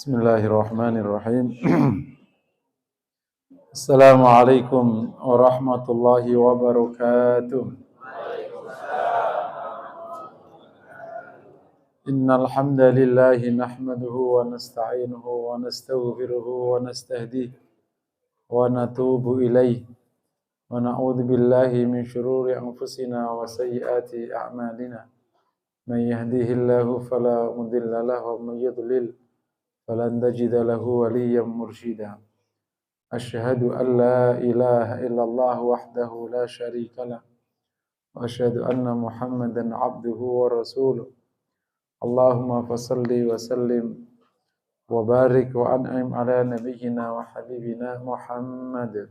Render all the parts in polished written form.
Bismillahirrahmanirrahim. Assalamualaikum warahmatullahi wabarakatuh. Innal hamdalillah nahmaduhu wa nasta'inuhu wa nastaghfiruhu wa nastahdihi wa natubu ilayhi wa na'udzu billahi min shururi anfusina wa sayyiati a'malina. Man yahdihillahu fala mudilla lahu wa man yudlil falan tajida lahu waliyyan mursyida. Asyhadu an la ilaha illallah wahdahu la syarika lah wa asyhadu anna Muhammadan abduhu wa rasuluh. Allahumma fassalli wa sallim wa barik wa an'im ala nabiyyina wa habibina Muhammad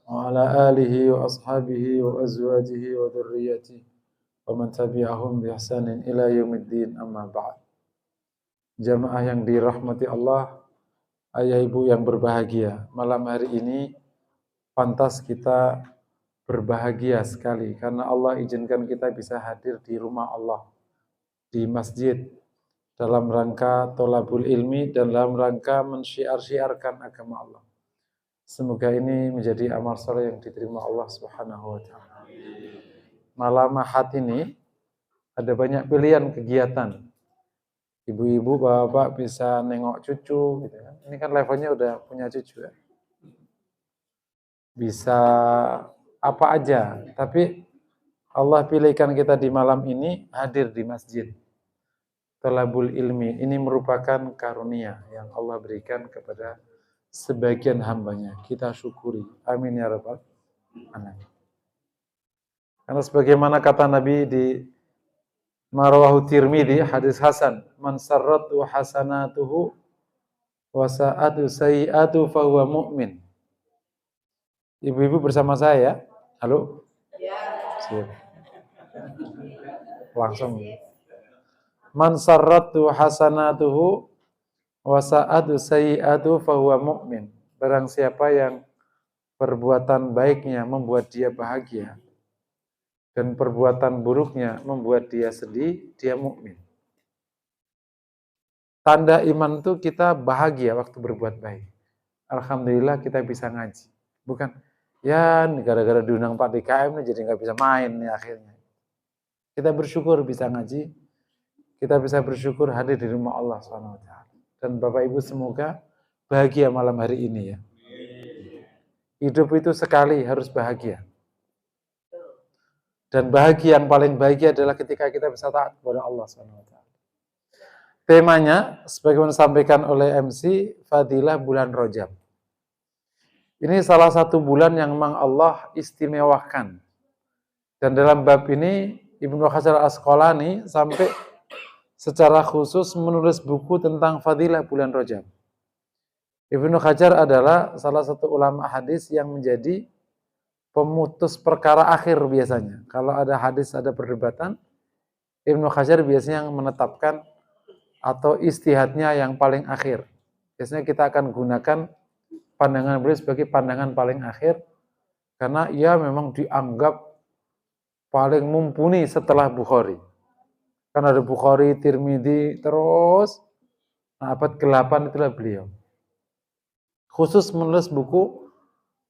wa ala alihi wa ashabihi wa azwajihi wa dhurriyyatihi wa man tabi'ahum bi ihsanin ila yaumiddin, amma ba'd. Jamaah yang dirahmati Allah, ayah ibu yang berbahagia, malam hari ini pantas kita berbahagia sekali karena Allah izinkan kita bisa hadir di rumah Allah, di masjid, dalam rangka tholabul ilmi dan dalam rangka mensyiar-syiarkan agama Allah. Semoga ini menjadi amal saleh yang diterima Allah Subhanahu wa taala. Malam Ahad ini ada banyak pilihan kegiatan. Ibu-ibu, bapak bisa nengok cucu gitu kan. Ini kan levelnya udah punya cucu ya. Bisa apa aja, tapi Allah pilihkan kita di malam ini hadir di masjid. Tholabul ilmi ini merupakan karunia yang Allah berikan kepada sebagian hambanya. Kita syukuri. Amin ya rabbal alamin. Karena sebagaimana kata Nabi di Marwahu Tirmidzi, hadis hasan, man sarratu hasanatuhu wa sa'atu sayyi'atu fahuwa mu'min. Ibu-ibu bersama saya, halo? Ya. Siap. Langsung. Man sarratu hasanatuhu wa sa'atu sayyi'atu fahuwa mu'min. Barang siapa yang perbuatan baiknya membuat dia bahagia dan perbuatan buruknya membuat dia sedih, dia mukmin. Tanda iman itu kita bahagia waktu berbuat baik. Alhamdulillah kita bisa ngaji. Bukan, ya gara-gara diundang Pak DKM jadi nggak bisa main nih akhirnya. Kita bersyukur bisa ngaji, kita bisa bersyukur hadir di rumah Allah SWT. Dan Bapak Ibu semoga bahagia malam hari ini ya. Hidup itu sekali harus bahagia. Dan bahagia yang paling bahagia adalah ketika kita bisa taat kepada Allah SWT. Temanya, sebagaimana disampaikan oleh MC, Fadilah Bulan Rajab. Ini salah satu bulan yang memang Allah istimewakan. Dan dalam bab ini, Ibnu Hajar Al-Asqalani sampai secara khusus menulis buku tentang Fadilah Bulan Rajab. Ibnu Hajar adalah salah satu ulama hadis yang menjadi pemutus perkara akhir biasanya. Kalau ada hadis, ada perdebatan, Ibnu Hajar biasanya yang menetapkan atau istihadnya yang paling akhir. Biasanya kita akan gunakan pandangan beliau sebagai pandangan paling akhir, karena ia memang dianggap paling mumpuni setelah Bukhari. Karena ada Bukhari, Tirmidzi, terus abad ke-8 itulah beliau. Khusus menulis buku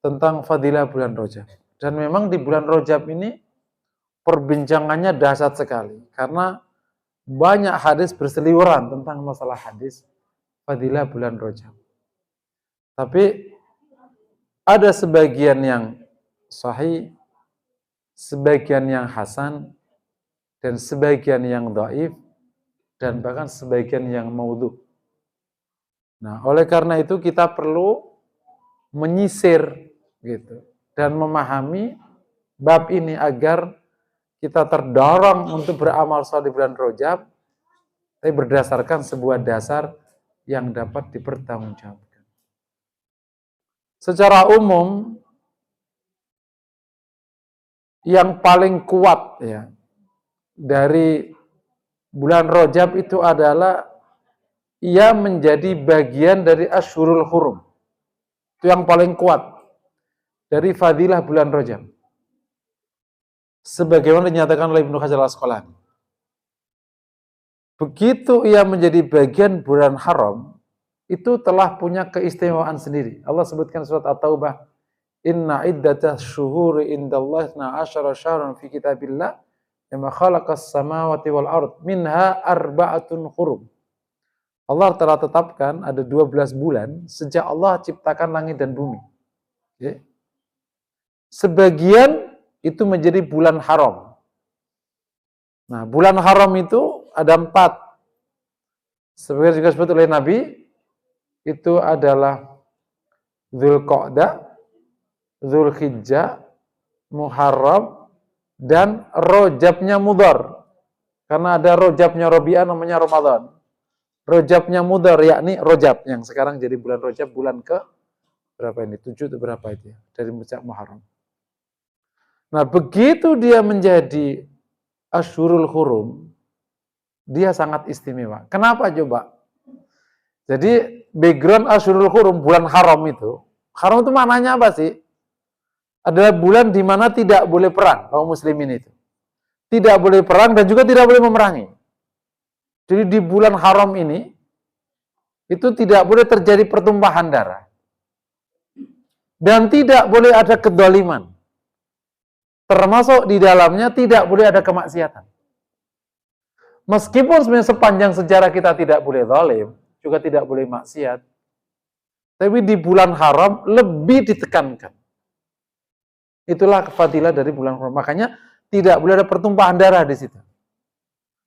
tentang Fadilah Bulan Rajab. Dan memang di bulan Rajab ini perbincangannya dahsyat sekali. Karena banyak hadis berseliweran tentang masalah hadis Fadilah Bulan Rajab. Tapi ada sebagian yang sahih, sebagian yang hasan, dan sebagian yang dhaif, dan bahkan sebagian yang maudhu. Nah, oleh karena itu kita perlu menyisir gitu dan memahami bab ini agar kita terdorong untuk beramal saleh di bulan Rajab, tapi berdasarkan sebuah dasar yang dapat dipertanggungjawabkan. Secara umum yang paling kuat ya dari bulan Rajab itu adalah ia menjadi bagian dari Asyhurul Hurum. Itu yang paling kuat dari fadilah bulan Rajab. Sebagaimana dinyatakan oleh Ibnu Hajar Al-Asqalani. Begitu ia menjadi bagian bulan haram, itu telah punya keistimewaan sendiri. Allah sebutkan surat At-Taubah, Inna iddatas syuhuri indallahi 12 syahran fi kitabillah yama khalaqas samawati wal ard minha arba'atun hurum. Allah telah tetapkan ada 12 bulan sejak Allah ciptakan langit dan bumi. Okay. Sebagian itu menjadi bulan haram. Nah, bulan haram itu ada 4. Sebagian juga disebut oleh Nabi, itu adalah Dzulqa'dah, Dzulhijjah, Muharram, dan Rojabnya Mudhar. Karena ada Rojabnya Rabi'ah namanya Ramadan. Rojabnya Mudhar, yakni Rojab, yang sekarang jadi bulan Rojab, bulan ke berapa ini? 7 atau berapa itu ya? Dari Muharram. Nah, begitu dia menjadi Asyhurul Hurum, dia sangat istimewa. Kenapa coba? Jadi background Asyhurul Hurum, bulan haram itu maknanya apa sih? Adalah bulan di mana tidak boleh perang kaum muslimin itu. Tidak boleh perang dan juga tidak boleh memerangi. Jadi di bulan haram ini itu tidak boleh terjadi pertumpahan darah. Dan tidak boleh ada kedzaliman. Termasuk di dalamnya tidak boleh ada kemaksiatan. Meskipun sebenarnya sepanjang sejarah kita tidak boleh zalim, juga tidak boleh maksiat, tapi di bulan haram lebih ditekankan. Itulah fadilah dari bulan haram. Makanya tidak boleh ada pertumpahan darah di situ.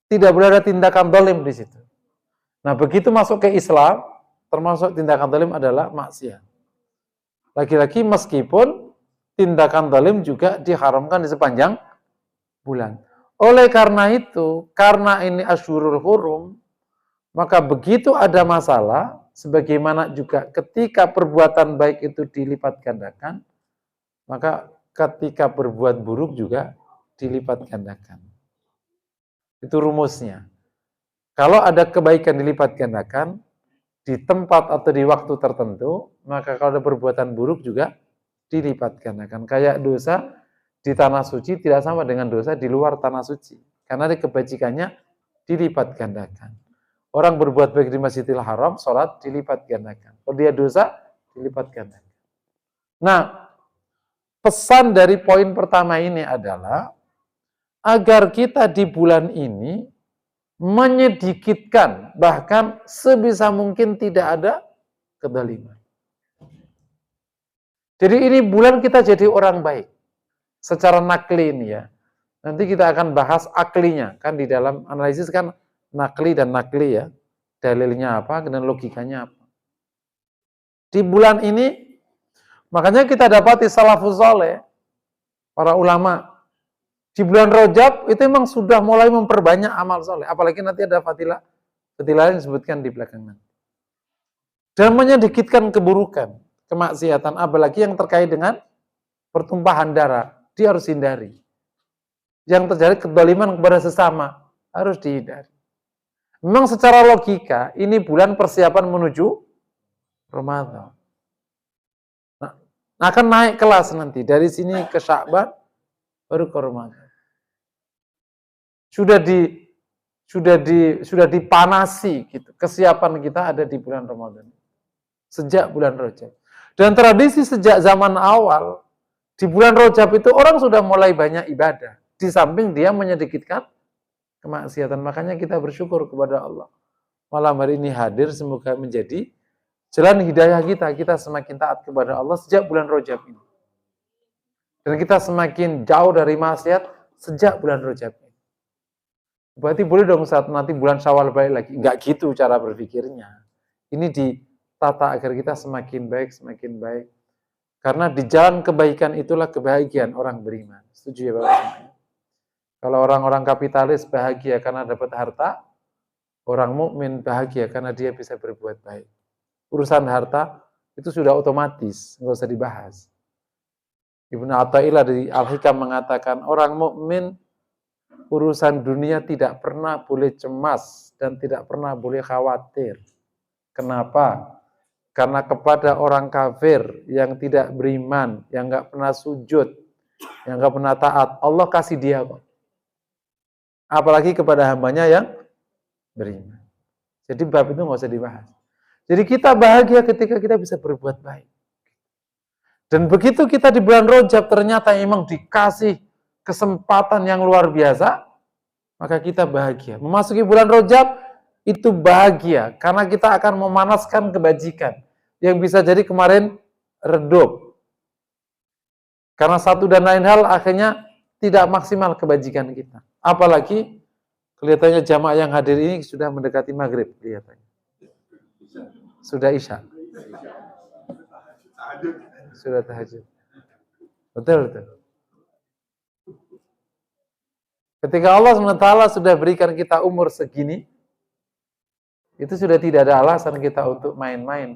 Tidak boleh ada tindakan zalim di situ. Nah, begitu masuk ke Islam, termasuk tindakan zalim adalah maksiat. Lagi-lagi meskipun tindakan zalim juga diharamkan di sepanjang bulan. Oleh karena itu, karena ini Asyhurul Hurum, maka begitu ada masalah, sebagaimana juga ketika perbuatan baik itu dilipat gandakan, maka ketika berbuat buruk juga dilipat gandakan. Itu rumusnya. Kalau ada kebaikan dilipat gandakan, di tempat atau di waktu tertentu, maka kalau ada perbuatan buruk juga dilipat gandakan. Kayak dosa di tanah suci tidak sama dengan dosa di luar tanah suci. Karena kebajikannya dilipat gandakan. Orang berbuat baik di Masjidil Haram, sholat dilipat gandakan. Kalau dia dosa, dilipat gandakan. Nah, pesan dari poin pertama ini adalah agar kita di bulan ini menyedikitkan, bahkan sebisa mungkin tidak ada kedzaliman. Jadi ini bulan kita jadi orang baik. Secara nakli ini ya. Nanti kita akan bahas aklinya. Kan di dalam analisis kan nakli dan nakli ya. Dalilnya apa dan logikanya apa. Di bulan ini, makanya kita dapati salafus saleh, para ulama, di bulan Rajab itu memang sudah mulai memperbanyak amal saleh. Apalagi nanti ada fadilah yang disebutkan di belakangan. Dan menyedikitkan keburukan, kemaksiatan, apalagi yang terkait dengan pertumpahan darah. Dia harus hindari. Yang terjadi kedzaliman kepada sesama harus dihindari. Memang secara logika ini bulan persiapan menuju Ramadan. Nah, akan naik kelas nanti dari sini ke Sya'ban baru ke Ramadan. Sudah dipanasi gitu. Kesiapan kita ada di bulan Ramadan. Sejak bulan Rajab. Dan tradisi sejak zaman awal di bulan Rajab itu orang sudah mulai banyak ibadah. Di samping dia menyedikitkan kemaksiatan. Makanya kita bersyukur kepada Allah. Malam hari ini hadir, semoga menjadi jalan hidayah kita. Kita semakin taat kepada Allah sejak bulan Rajab ini. Dan kita semakin jauh dari maksiat sejak bulan Rajab ini. Berarti boleh dong saat nanti bulan Syawal balik lagi. Enggak gitu cara berpikirnya. Ini ditata agar kita semakin baik, semakin baik. Karena di jalan kebaikan itulah kebahagiaan orang beriman. Setuju ya Bapak? Kalau orang-orang kapitalis bahagia karena dapat harta, orang mukmin bahagia karena dia bisa berbuat baik. Urusan harta itu sudah otomatis, nggak usah dibahas. Ibnu Athaillah dari Al-Hikam mengatakan orang mukmin urusan dunia tidak pernah boleh cemas dan tidak pernah boleh khawatir. Kenapa? Karena kepada orang kafir yang tidak beriman, yang nggak pernah sujud, yang nggak pernah taat, Allah kasih dia kok. Apalagi kepada hambanya yang beriman. Jadi bab itu nggak usah dibahas. Jadi kita bahagia ketika kita bisa berbuat baik. Dan begitu kita di bulan Rajab ternyata memang dikasih kesempatan yang luar biasa, maka kita bahagia. Memasuki bulan Rajab itu bahagia karena kita akan memanaskan kebajikan yang bisa jadi kemarin redup. Karena satu dan lain hal akhirnya tidak maksimal kebajikan kita. Apalagi kelihatannya jamaah yang hadir ini sudah mendekati maghrib kelihatannya. Sudah isya. Sudah tahajud. Betul. Ketika Allah SWT sudah berikan kita umur segini, itu sudah tidak ada alasan kita untuk main-main.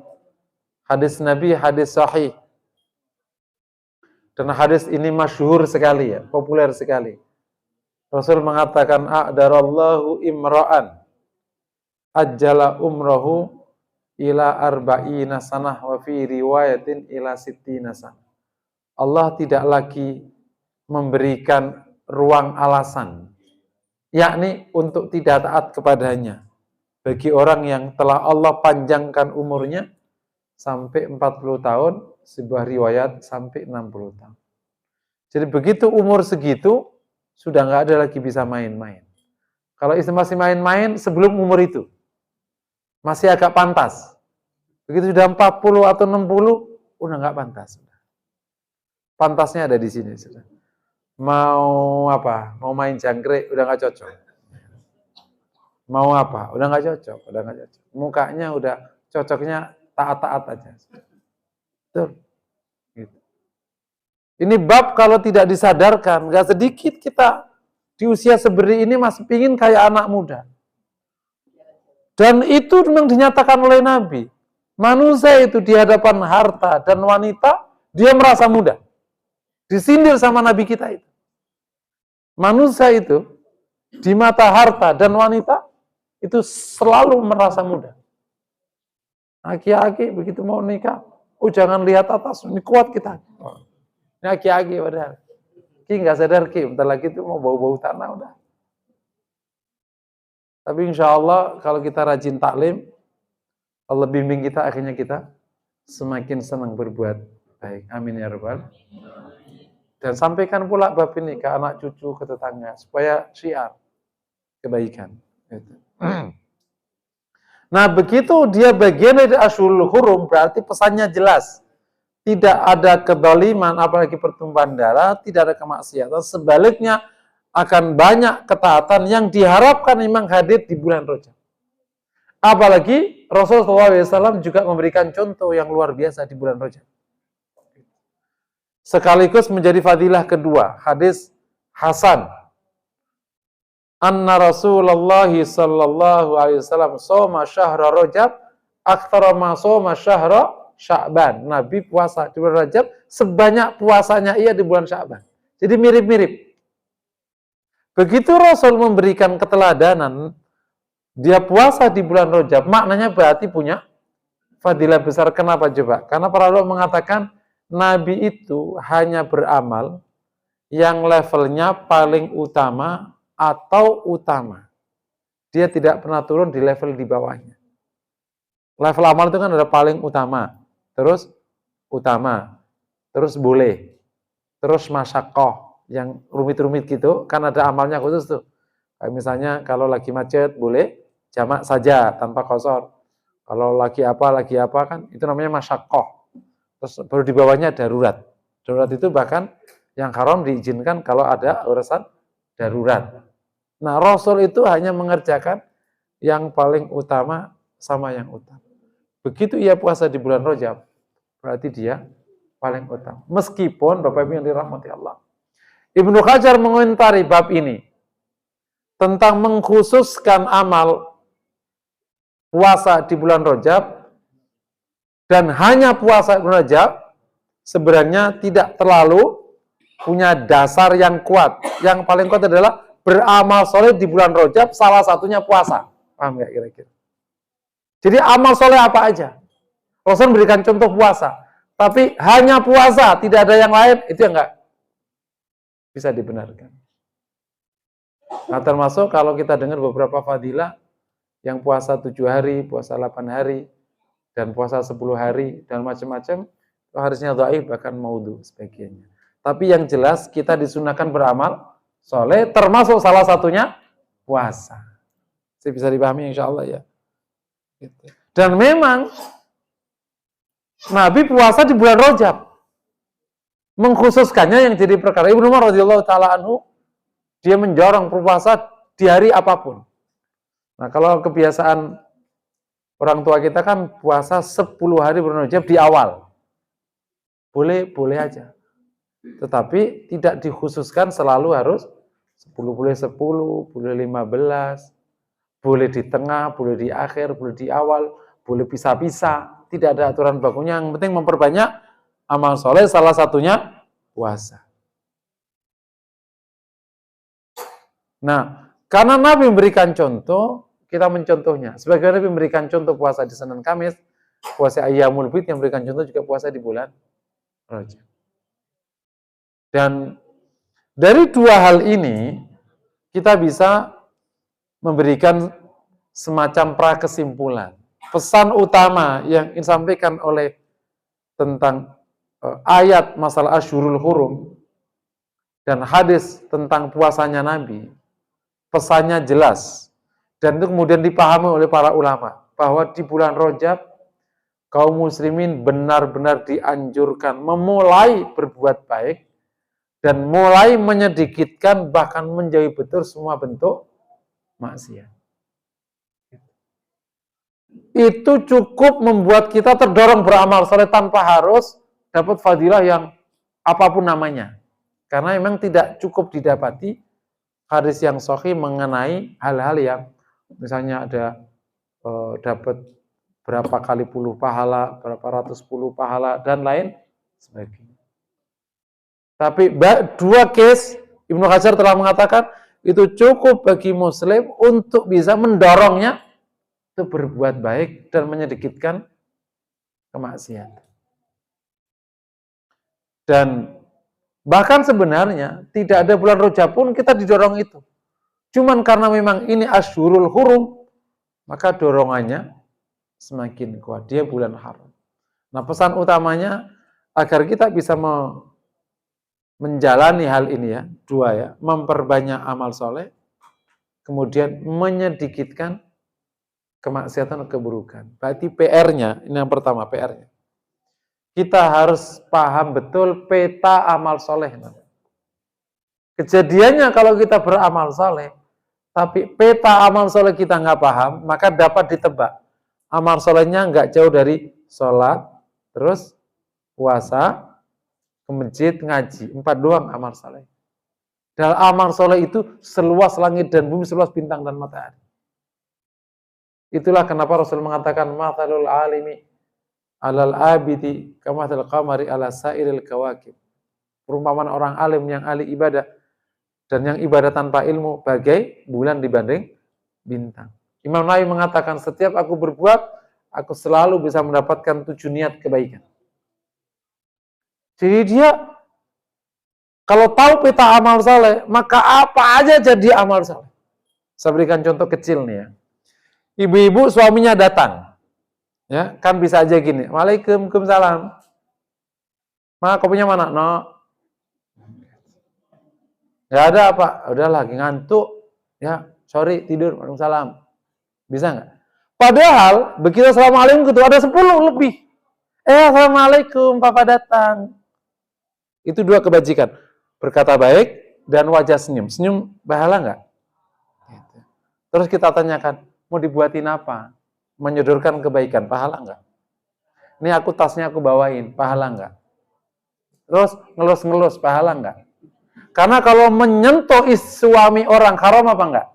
Hadis Nabi, hadis sahih. Dan hadis ini masyhur sekali ya, populer sekali. Rasul mengatakan, a'darallahu imra'an ajjala umrahu ila arba'ina sanah wa fi riwayatin ila sittina sanah. Allah tidak lagi memberikan ruang alasan, yakni untuk tidak taat kepadanya bagi orang yang telah Allah panjangkan umurnya sampai 40 tahun, sebuah riwayat sampai 60 tahun. Jadi begitu umur segitu, sudah nggak ada lagi bisa main-main. Kalau istri masih main-main sebelum umur itu, masih agak pantas. Begitu sudah 40 atau 60, udah nggak pantas. Pantasnya ada di sini. Sudah. Mau apa? Mau main jangkrik, udah nggak cocok. Mau apa? Udah nggak cocok. Mukanya udah cocoknya taat-taat aja. Betul. Gitu. Ini bab kalau tidak disadarkan, nggak sedikit kita di usia seperti ini masih pingin kayak anak muda. Dan itu memang dinyatakan oleh Nabi. Manusia itu di hadapan harta dan wanita, dia merasa muda. Disindir sama Nabi kita itu. Manusia itu di mata harta dan wanita, itu selalu merasa muda. Aki-aki begitu mau nikah, jangan lihat atas, ini kuat kita. Ini aki-aki padahal. Ki nggak sadar Ki, bentar lagi itu mau bau-bau tanah udah. Tapi insya Allah kalau kita rajin taklim, Allah bimbing kita, akhirnya kita semakin senang berbuat baik. Amin ya rabbal. Dan sampaikan pula bab ini ke anak cucu, ke tetangga, supaya syiar kebaikan. Nah begitu dia bagian dari Ashhurul Hurum, berarti pesannya jelas. Tidak ada kedzaliman, apalagi pertumpahan darah, tidak ada kemaksiatan. Sebaliknya akan banyak ketaatan yang diharapkan memang hadir di bulan Rajab. Apalagi Rasulullah SAW juga memberikan contoh yang luar biasa di bulan Rajab. Sekaligus menjadi fadilah kedua, hadis Hasan. Anna Rasulullah sallallahu alaihi wasallam shoma syahra Rajab aktsara ma shoma syahra Sya'ban. Nabi puasa di bulan Rajab sebanyak puasanya ia di bulan Sya'ban. Jadi mirip-mirip. Begitu Rasul memberikan keteladanan, dia puasa di bulan Rajab, maknanya berarti punya fadilah besar. Kenapa coba? Karena para ulama mengatakan Nabi itu hanya beramal yang levelnya paling utama atau utama. Dia tidak pernah turun di level di bawahnya. Level amal itu kan ada paling utama, terus utama, terus boleh, terus masyakoh, yang rumit-rumit gitu, kan ada amalnya khusus tuh. Kayak misalnya kalau lagi macet boleh jamak saja tanpa qasar. Kalau lagi apa kan itu namanya masyakoh. Terus baru di bawahnya darurat. Darurat itu bahkan yang haram diizinkan kalau ada urusan darurat. Nah, Rasul itu hanya mengerjakan yang paling utama sama yang utama. Begitu ia puasa di bulan Rajab, berarti dia paling utama. Meskipun Bapak Ibu yang dirahmati Allah, Ibnu Hajar mengomentari bab ini tentang mengkhususkan amal puasa di bulan Rajab dan hanya puasa di bulan Rajab sebenarnya tidak terlalu punya dasar yang kuat. Yang paling kuat adalah beramal soleh di bulan Rajab, salah satunya puasa. Paham nggak kira-kira? Jadi amal soleh apa aja? Rasul memberikan contoh puasa. Tapi hanya puasa, tidak ada yang lain, itu yang nggak bisa dibenarkan. Nah termasuk kalau kita dengar beberapa fadilah, yang puasa 7 hari, puasa 8 hari, dan puasa 10 hari, dan macam-macam, harusnya dhaif, bahkan maudhu sebagiannya. Tapi yang jelas kita disunahkan beramal soleh, termasuk salah satunya puasa. Saya bisa dipahami insya Allah ya. Dan memang Nabi puasa di bulan Rajab. Mengkhususkannya yang jadi perkara. Ibnu Umar radhiyallahu taala anhu, dia menjorong berpuasa di hari apapun. Nah, kalau kebiasaan orang tua kita kan puasa 10 hari bulan Rajab di awal. Boleh aja. Tetapi tidak dikhususkan selalu harus 10 boleh 10, boleh 15, boleh di tengah, boleh di akhir, boleh di awal, boleh pisah-pisah. Tidak ada aturan bakunya, yang penting memperbanyak amal soleh, salah satunya puasa. Nah, karena Nabi memberikan contoh, kita mencontohnya. Sebagai Nabi memberikan contoh puasa di Senin Kamis, puasa Ayyamul Bid, yang memberikan contoh juga puasa di bulan Rajab. Dan dari dua hal ini, kita bisa memberikan semacam prakesimpulan. Pesan utama yang disampaikan oleh tentang ayat masalah Asyhurul Hurum dan hadis tentang puasanya Nabi, pesannya jelas. Dan itu kemudian dipahami oleh para ulama, bahwa di bulan Rajab, kaum muslimin benar-benar dianjurkan memulai berbuat baik, dan mulai menyedikitkan, bahkan menjauhi betul semua bentuk maksiat. Itu cukup membuat kita terdorong beramal soleh tanpa harus dapat fadilah yang apapun namanya. Karena memang tidak cukup didapati hadis yang sahih mengenai hal-hal yang misalnya ada dapat berapa kali puluh pahala, berapa ratus puluh pahala, dan lain sebagainya. Tapi dua case, Ibnu Hajar telah mengatakan, itu cukup bagi muslim untuk bisa mendorongnya itu berbuat baik dan menyedikitkan kemaksiatan. Dan bahkan sebenarnya tidak ada bulan Rajab pun kita didorong itu. Cuman karena memang ini Asyhurul Hurum, maka dorongannya semakin kuat. Dia bulan haram. Nah, pesan utamanya agar kita bisa menjalani hal ini ya, dua ya, memperbanyak amal soleh, kemudian menyedikitkan kemaksiatan dan keburukan. Berarti PR-nya, ini yang pertama PR-nya. Kita harus paham betul peta amal soleh. Kejadiannya kalau kita beramal soleh, tapi peta amal soleh kita nggak paham, maka dapat ditebak. Amal solehnya nggak jauh dari sholat, terus puasa, ke masjid, ngaji. 4 doang amal soleh. Dan amal soleh itu seluas langit dan bumi, seluas bintang dan matahari. Itulah kenapa Rasul mengatakan mathalul alimi alal abidi kamathal qamari ala sairil kawakib. Perumpamaan orang alim yang ahli ibadah dan yang ibadah tanpa ilmu bagai bulan dibanding bintang. Imam Nawawi mengatakan setiap aku berbuat, aku selalu bisa mendapatkan 7 niat kebaikan. Jadi dia kalau tahu peta amal saleh, maka apa aja jadi amal saleh. Saya berikan contoh kecil nih ya. Ibu-ibu suaminya datang. Ya, kan bisa aja gini. Waalaikumsalam. Ma, kopinya mana? No. Ya ada apa? Udah lagi ngantuk. Ya, sorry tidur. Waalaikumsalam. Bisa nggak? Padahal begitu assalamualaikum gitu ada 10 lebih. Assalamualaikum, papa datang. Itu 2 kebajikan. Berkata baik dan wajah senyum. Senyum pahala nggak? Terus kita tanyakan, mau dibuatin apa? Menyodorkan kebaikan, pahala nggak? Ini aku tasnya aku bawain, pahala nggak? Terus ngelus-ngelus, pahala nggak? Karena kalau menyentuh suami orang haram apa enggak?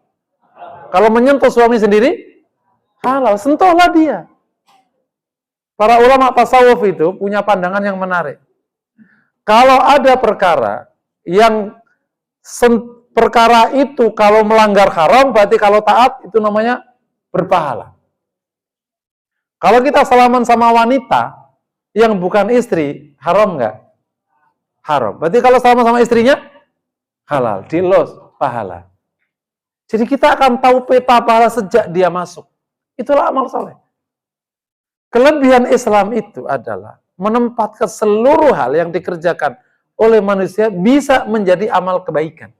Kalau menyentuh suami sendiri, halal. Sentuhlah dia. Para ulama tasawuf itu punya pandangan yang menarik. Kalau ada perkara yang perkara itu kalau melanggar haram, berarti kalau taat itu namanya berpahala. Kalau kita salaman sama wanita yang bukan istri, haram nggak? Haram. Berarti kalau salaman sama istrinya, halal. Dilus, pahala. Jadi kita akan tahu peta pahala sejak dia masuk. Itulah amal soleh. Kelebihan Islam itu adalah menempatkan seluruh hal yang dikerjakan oleh manusia bisa menjadi amal kebaikan.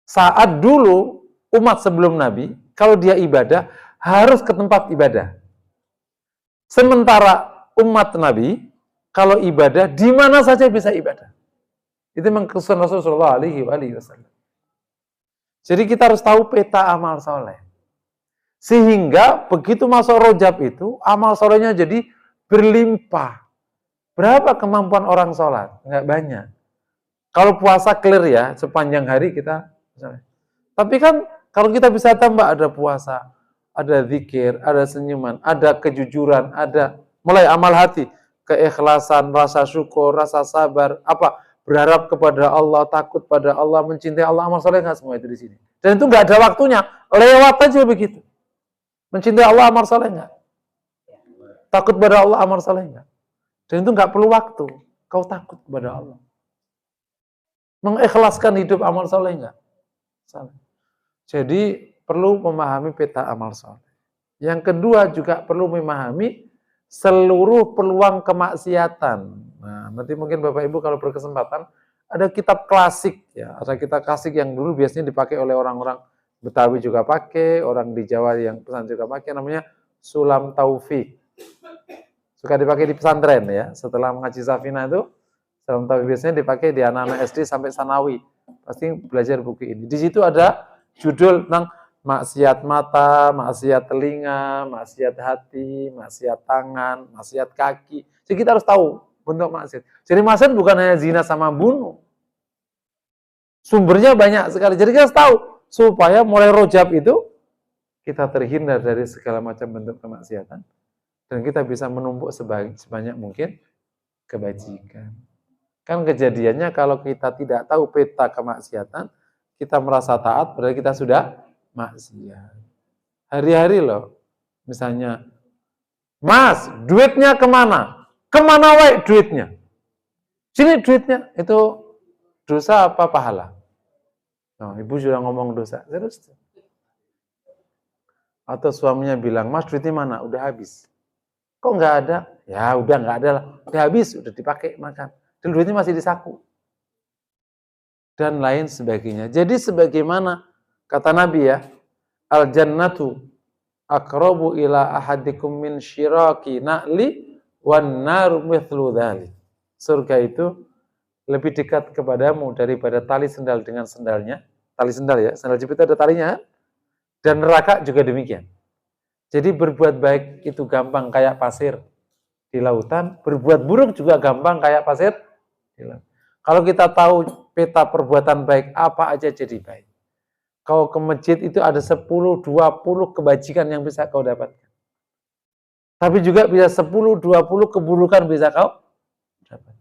Saat dulu umat sebelum Nabi, kalau dia ibadah, harus ke tempat ibadah. Sementara umat Nabi, kalau ibadah, di mana saja bisa ibadah. Itu memang kesunnah Rasulullah alaihi wasallam. Jadi kita harus tahu peta amal soleh. Sehingga begitu masuk Rajab itu, amal solehnya jadi berlimpah. Berapa kemampuan orang sholat? Nggak banyak. Kalau puasa clear ya, sepanjang hari kita. Tapi kan kalau kita bisa tambah, ada puasa, ada zikir, ada senyuman, ada kejujuran, ada mulai amal hati, keikhlasan, rasa syukur, rasa sabar, apa berharap kepada Allah, takut pada Allah, mencintai Allah, amal soleh nggak semua itu di sini. Dan itu nggak ada waktunya, lewat aja begitu. Mencintai Allah, amal soleh nggak? Takut pada Allah, amal soleh nggak? Dan itu nggak perlu waktu. Kau takut kepada Allah. Mengikhlaskan hidup, amal soleh nggak? Jadi perlu memahami peta amal soleh. Yang kedua juga perlu memahami seluruh peluang kemaksiatan. Nah, nanti mungkin Bapak Ibu kalau berkesempatan ada kitab klasik ya, ada kitab klasik yang dulu biasanya dipakai oleh orang-orang Betawi juga pakai, orang di Jawa yang pesan juga pakai, namanya Sulam Taufik. Suka dipakai di pesantren ya. Setelah mengaji Safina itu, Sulam Taufik biasanya dipakai di anak-anak SD sampai Sanawi. Pasti belajar buku ini. Di situ ada judul tentang maksiat mata, maksiat telinga, maksiat hati, maksiat tangan, maksiat kaki. Jadi kita harus tahu bentuk maksiat. Jadi maksiat bukan hanya zina sama bunuh. Sumbernya banyak sekali. Jadi kita harus tahu supaya mulai Rajab itu kita terhindar dari segala macam bentuk kemaksiatan dan kita bisa menumpuk sebanyak mungkin kebajikan. Kan kejadiannya kalau kita tidak tahu peta kemaksiatan, kita merasa taat padahal kita sudah maksiat. Hari-hari loh, misalnya, Mas, duitnya kemana? Kemana wae duitnya? Sini duitnya, itu dosa apa pahala? Oh, ibu sudah ngomong dosa, terus. Atau suaminya bilang, Mas duitnya mana? Udah habis. Kok nggak ada? Ya udah nggak ada lah. Udah habis, udah dipakai makan. Dan duitnya masih di saku. Dan lain sebagainya. Jadi sebagaimana kata Nabi ya, al-jannatu aqrabu ila ahadikum min syiraki na'li wan naru mithlu dzalik. Surga itu lebih dekat kepadamu daripada tali sendal dengan sendalnya. Tali sendal ya, sendal jepit ada talinya. Dan neraka juga demikian. Jadi berbuat baik itu gampang kayak pasir di lautan, berbuat buruk juga gampang kayak pasir di lautan. Kalau kita tahu peta perbuatan baik, apa aja jadi baik. Kau ke masjid itu ada 10, 20 kebajikan yang bisa kau dapatkan. Tapi juga bisa 10, 20 keburukan bisa kau dapat.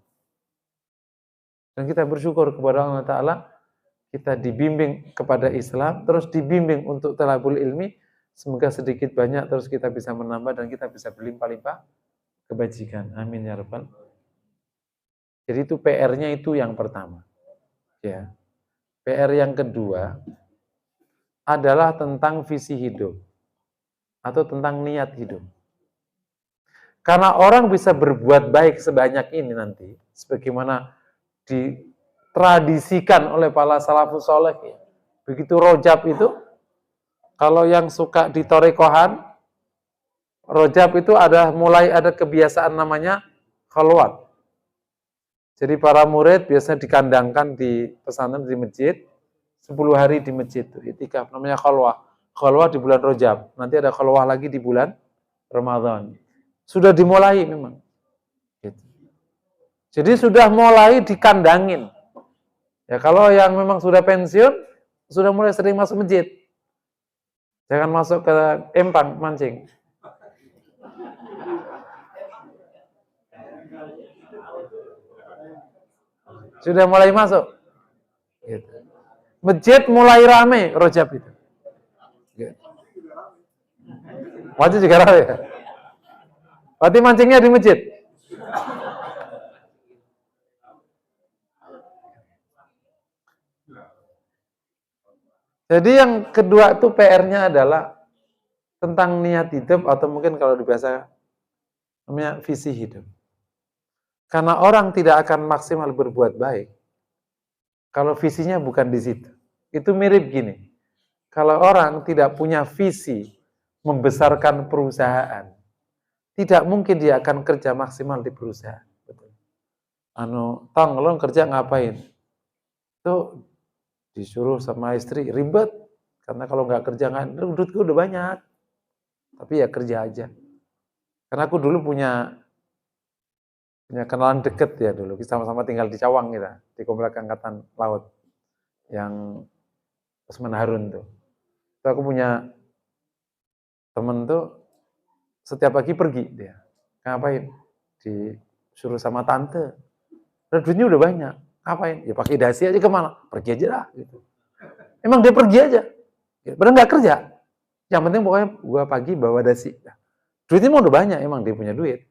Dan kita bersyukur kepada Allah Ta'ala, kita dibimbing kepada Islam, terus dibimbing untuk talabul ilmi, semoga sedikit banyak terus kita bisa menambah dan kita bisa berlimpah-limpah kebajikan. Amin ya rabbal. Jadi itu PR-nya itu yang pertama. Ya. PR yang kedua adalah tentang visi hidup atau tentang niat hidup. Karena orang bisa berbuat baik sebanyak ini nanti, sebagaimana ditradisikan oleh para salafus soleh. Begitu Rajab itu, kalau yang suka di Torekohan, Rajab itu mulai ada kebiasaan namanya khalwat. Jadi para murid biasanya dikandangkan di pesantren di masjid, 10 hari di masjid itu itikaf, namanya khalwah. Khalwah di bulan Rajab, nanti ada khalwah lagi di bulan Ramadan. Sudah dimulai memang. Gitu. Jadi sudah mulai dikandangin. Ya kalau yang memang sudah pensiun, sudah mulai sering masuk masjid. Jangan masuk ke empang mancing. Sudah mulai masuk. Gitu. Masjid mulai rame Rajab itu. Gitu. Wajib juga rame ya. Berarti mancingnya di masjid. Jadi yang kedua itu PR-nya adalah tentang niat hidup atau mungkin kalau di bahasa namanya visi hidup. Karena orang tidak akan maksimal berbuat baik kalau visinya bukan di situ. Itu mirip gini. Kalau orang tidak punya visi membesarkan perusahaan, tidak mungkin dia akan kerja maksimal di perusahaan. Betul. Tong, lo kerja ngapain? Itu disuruh sama istri ribet. Karena kalau nggak kerja, duitku udah banyak. Tapi ya kerja aja. Karena aku dulu punya kenalan deket ya dulu. Kita sama-sama tinggal di Cawang kita, di Komplek Angkatan Laut. Yang Usman Harun tuh. Itu aku punya temen tuh setiap pagi pergi dia. Ngapain? Disuruh sama tante. Dan duitnya udah banyak. Ngapain? Ya pakai dasi aja kemana? Pergi aja lah. Gitu. Emang dia pergi aja. Padahal nggak kerja. Yang penting pokoknya gua pagi bawa dasi. Duitnya mau udah banyak, emang dia punya duit.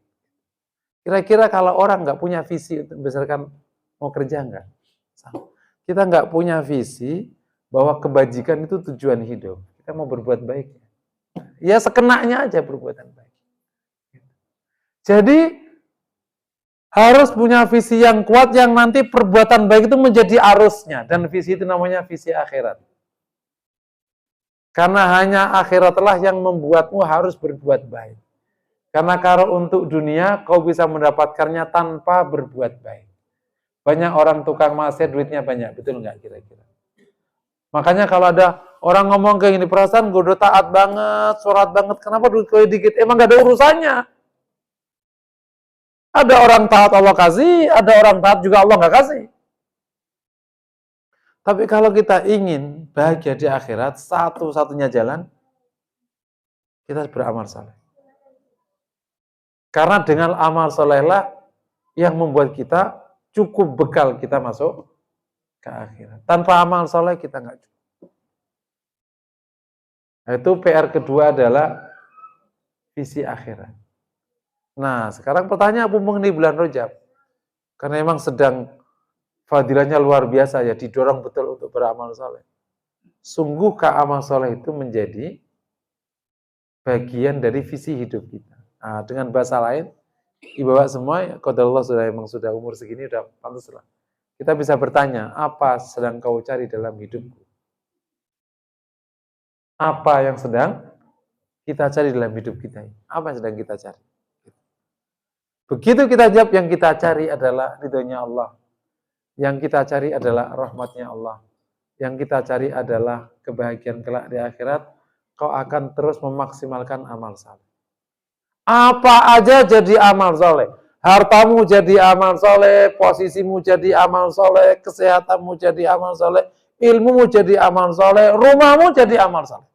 Kira-kira kalau orang nggak punya visi untuk membesarkan mau kerja nggak? Kita nggak punya visi bahwa kebajikan itu tujuan hidup. Kita mau berbuat baik. Ya sekenanya aja perbuatan baik. Jadi harus punya visi yang kuat yang nanti perbuatan baik itu menjadi arusnya. Dan visi itu namanya visi akhirat. Karena hanya akhiratlah yang membuatmu harus berbuat baik. Karena kalau untuk dunia, kau bisa mendapatkannya tanpa berbuat baik. Banyak orang tukang maksiat duitnya banyak, betul nggak kira-kira? Makanya kalau ada orang ngomong kayak gini, perasaan gue udah taat banget, sholat banget, kenapa duit gue dikit? Emang gak ada urusannya. Ada orang taat Allah kasih, ada orang taat juga Allah nggak kasih. Tapi kalau kita ingin bahagia di akhirat, satu-satunya jalan, kita beramal saleh. Karena dengan amal solehlah yang membuat kita cukup bekal kita masuk ke akhirat. Tanpa amal soleh kita nggak cukup. Nah, itu PR kedua adalah visi akhirat. Nah, sekarang pertanyaan mumpung ini bulan Rajab. Karena memang sedang fadilahnya luar biasa ya, didorong betul untuk beramal soleh. Sungguhkah amal soleh itu menjadi bagian dari visi hidup kita? Nah, dengan bahasa lain, ibarat semua, qadarullah sudah umur segini, udah pantas lah. Kita bisa bertanya, apa sedang kau cari dalam hidupku? Apa yang sedang kita cari dalam hidup kita ini? Apa yang sedang kita cari? Begitu kita jawab, yang kita cari adalah ridhonya Allah. Yang kita cari adalah rahmatnya Allah. Yang kita cari adalah kebahagiaan kelak di akhirat. Kau akan terus memaksimalkan amal saleh. Apa aja jadi amal soleh. Hartamu jadi amal soleh, posisimu jadi amal soleh, kesehatanmu jadi amal soleh, ilmumu jadi amal soleh, rumahmu jadi amal soleh.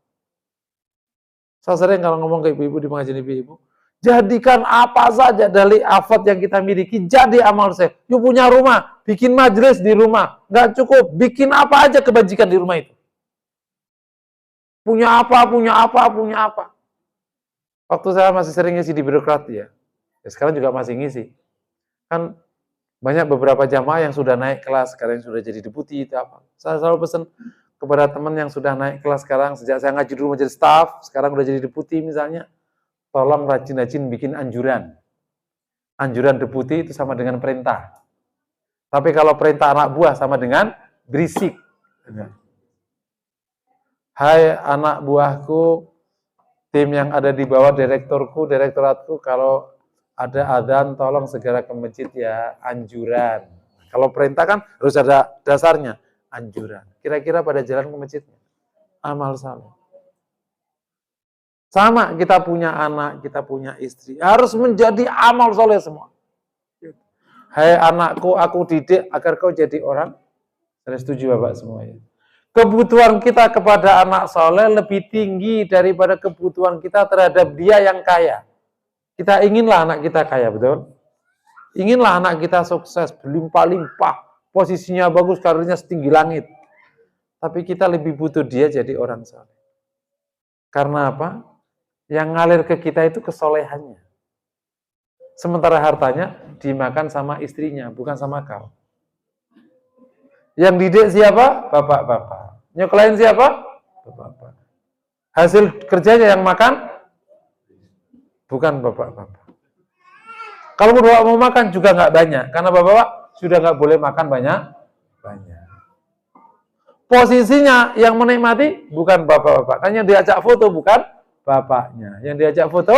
Saya sering kalau ngomong ke ibu-ibu di pengajian ibu-ibu, jadikan apa saja dari afat yang kita miliki jadi amal soleh. You punya rumah, bikin majelis di rumah, nggak cukup, bikin apa aja kebajikan di rumah itu. Punya apa. Waktu saya masih sering ngisi di birokrat ya sekarang juga masih ngisi. Kan banyak beberapa jamaah yang sudah naik kelas, sekarang yang sudah jadi deputi itu apa. Saya selalu pesan kepada teman yang sudah naik kelas sekarang, sejak saya ngaji dulu menjadi staf, sekarang udah jadi deputi misalnya, tolong rajin-rajin bikin anjuran. Anjuran deputi itu sama dengan perintah. Tapi kalau perintah anak buah sama dengan berisik. Hai anak buahku, tim yang ada di bawah direktoratku, kalau ada adzan tolong segera ke masjid ya, anjuran. Kalau perintah kan harus ada dasarnya, anjuran. Kira-kira pada jalan ke masjidnya, amal saleh. Sama, kita punya anak, kita punya istri, harus menjadi amal soleh semua. Hai anakku, aku didik agar kau jadi orang. Saya setuju Bapak semuanya. Kebutuhan kita kepada anak soleh lebih tinggi daripada kebutuhan kita terhadap dia yang kaya. Kita inginlah anak kita kaya, betul? Inginlah anak kita sukses, berlimpah-limpah, posisinya bagus, karirnya setinggi langit. Tapi kita lebih butuh dia jadi orang soleh. Karena apa? Yang ngalir ke kita itu kesolehannya. Sementara hartanya dimakan sama istrinya, bukan sama kau. Yang didik siapa? Bapak-bapak. Nyekolahin siapa? Bapak-bapak. Hasil kerjanya yang makan bukan bapak-bapak. Kalau bapak mau makan juga nggak banyak, karena bapak-bapak sudah nggak boleh makan banyak. Posisinya yang menikmati bukan bapak-bapak, kan yang diajak foto bukan bapaknya, yang diajak foto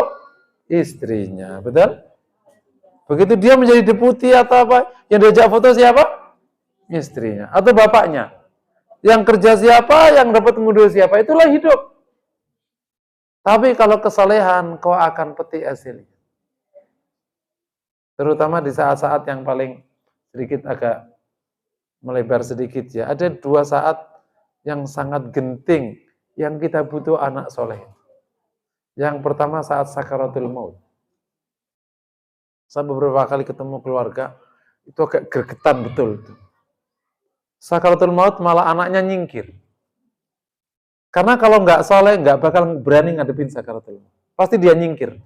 istrinya, betul? Begitu dia menjadi deputi atau apa, yang diajak foto siapa? Istrinya atau bapaknya. Yang kerja siapa, yang dapat mengunduh siapa, itulah hidup. Tapi kalau kesalehan, kau akan petik hasilnya. Terutama di saat-saat yang paling sedikit agak melebar sedikit ya. Ada 2 saat yang sangat genting yang kita butuh anak soleh. Yang pertama saat sakaratul maut. Saya beberapa kali ketemu keluarga, itu agak gregetan betul. Sakaratul maut malah anaknya nyingkir. Karena kalau nggak soleh, nggak bakal berani ngadepin sakaratul maut. Pasti dia nyingkir.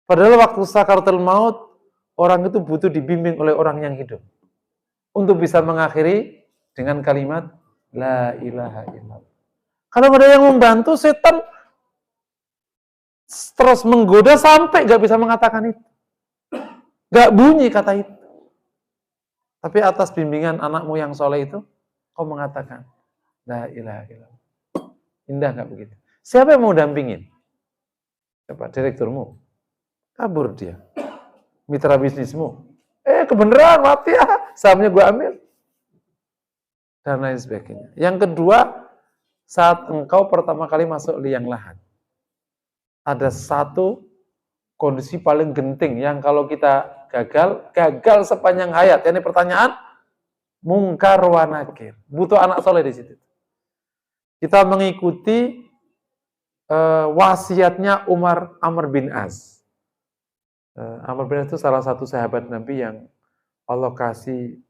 Padahal waktu sakaratul maut, orang itu butuh dibimbing oleh orang yang hidup. Untuk bisa mengakhiri dengan kalimat, La ilaha illallah. Kalau nggak ada yang membantu, setan terus menggoda sampai nggak bisa mengatakan itu. Nggak bunyi kata itu. Tapi atas bimbingan anakmu yang soleh itu, kau mengatakan, La ilaha illallah. Indah nggak begitu? Siapa yang mau dampingin? Siapa? Direkturmu. Kabur dia. Mitra bisnismu. Kebenaran mati ya. Sahamnya gue ambil. Dan lain sebagainya. Yang kedua, saat engkau pertama kali masuk liang lahat. Ada satu kondisi paling genting yang kalau kita gagal sepanjang hayat. Ini pertanyaan, mungkar wa nakir. Butuh anak soleh di situ. Kita mengikuti wasiatnya Amr bin As. Amr bin As itu salah satu sahabat Nabi yang Allah kasih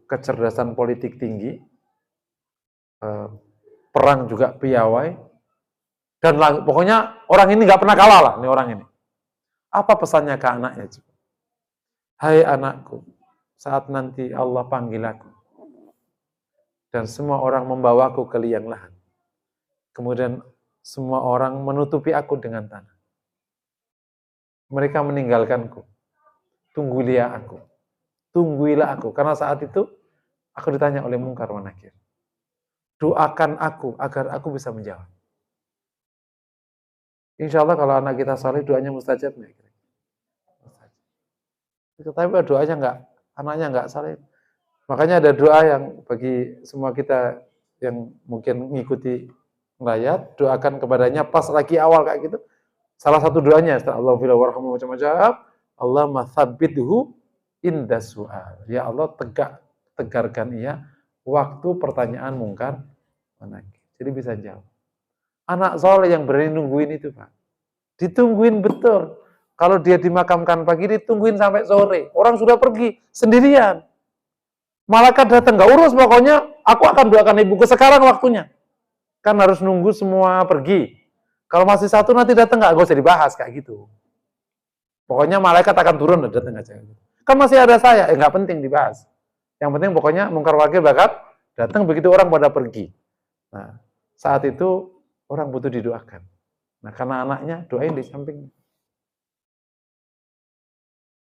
kecerdasan politik tinggi, perang juga piawai, dan pokoknya orang ini nggak pernah kalah lah, ini orang ini. Apa pesannya ke anaknya? Hai anakku, saat nanti Allah panggil aku, dan semua orang membawaku ke liang lahat, kemudian semua orang menutupi aku dengan tanah. Mereka meninggalkanku. Tungguilah aku. Karena saat itu aku ditanya oleh mungkar wa nakir. Doakan aku agar aku bisa menjawab. Insya Allah kalau anak kita saleh doanya mustajab nih. Tapi doanya anaknya nggak saleh. Makanya ada doa yang bagi semua kita yang mungkin ngikuti melayat, doakan kepadanya pas lagi awal kayak gitu. Salah satu doanya, Allahumma warhamhu macam-macam, Allahumma tsabbithu inda su'al. Ya Allah, tegarkan ia waktu pertanyaan mungkar wa nakir. Jadi bisa jawab. Anak soleh yang berani nungguin itu, Pak. Ditungguin betul. Kalau dia dimakamkan pagi, ditungguin sampai sore. Orang sudah pergi sendirian. Malaikat datang, nggak urus pokoknya, aku akan doakan ibuku sekarang waktunya. Kan harus nunggu semua pergi. Kalau masih satu nanti datang nggak usah dibahas kayak gitu. Pokoknya malaikat akan turun dan datang aja. Kan masih ada saya, nggak penting dibahas. Yang penting pokoknya mungkar wa nakir bakal datang begitu orang pada pergi. Nah, saat itu orang butuh didoakan. Nah, karena anaknya doain di samping.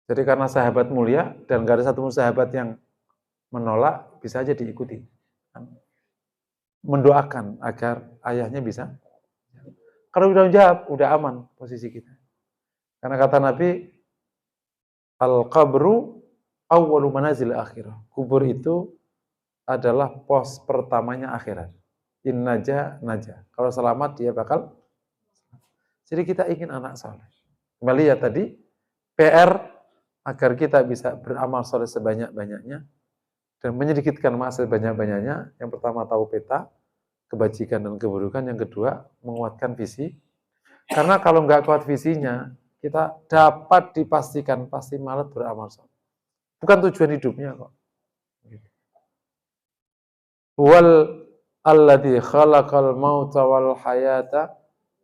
Jadi karena sahabat mulia dan nggak ada satu sahabat yang menolak, bisa aja diikuti. Mendoakan agar ayahnya bisa. Kalau udah jawab, udah aman posisi kita. Karena kata Nabi, Al-qabru awwalu manazil akhirah. Kubur itu adalah pos pertamanya akhirat. In naja. Kalau selamat dia bakal. Jadi kita ingin anak saleh. Kembali ya tadi, PR agar kita bisa beramal saleh sebanyak-banyaknya dan menyedikitkan maksiat sebanyak-banyaknya. Yang pertama tahu peta kebajikan dan keburukan, yang kedua menguatkan visi. Karena kalau nggak kuat visinya, kita dapat dipastikan pasti malas beramal saleh. Bukan tujuan hidupnya kok. Wal alladzi khalaqal mauta wal hayata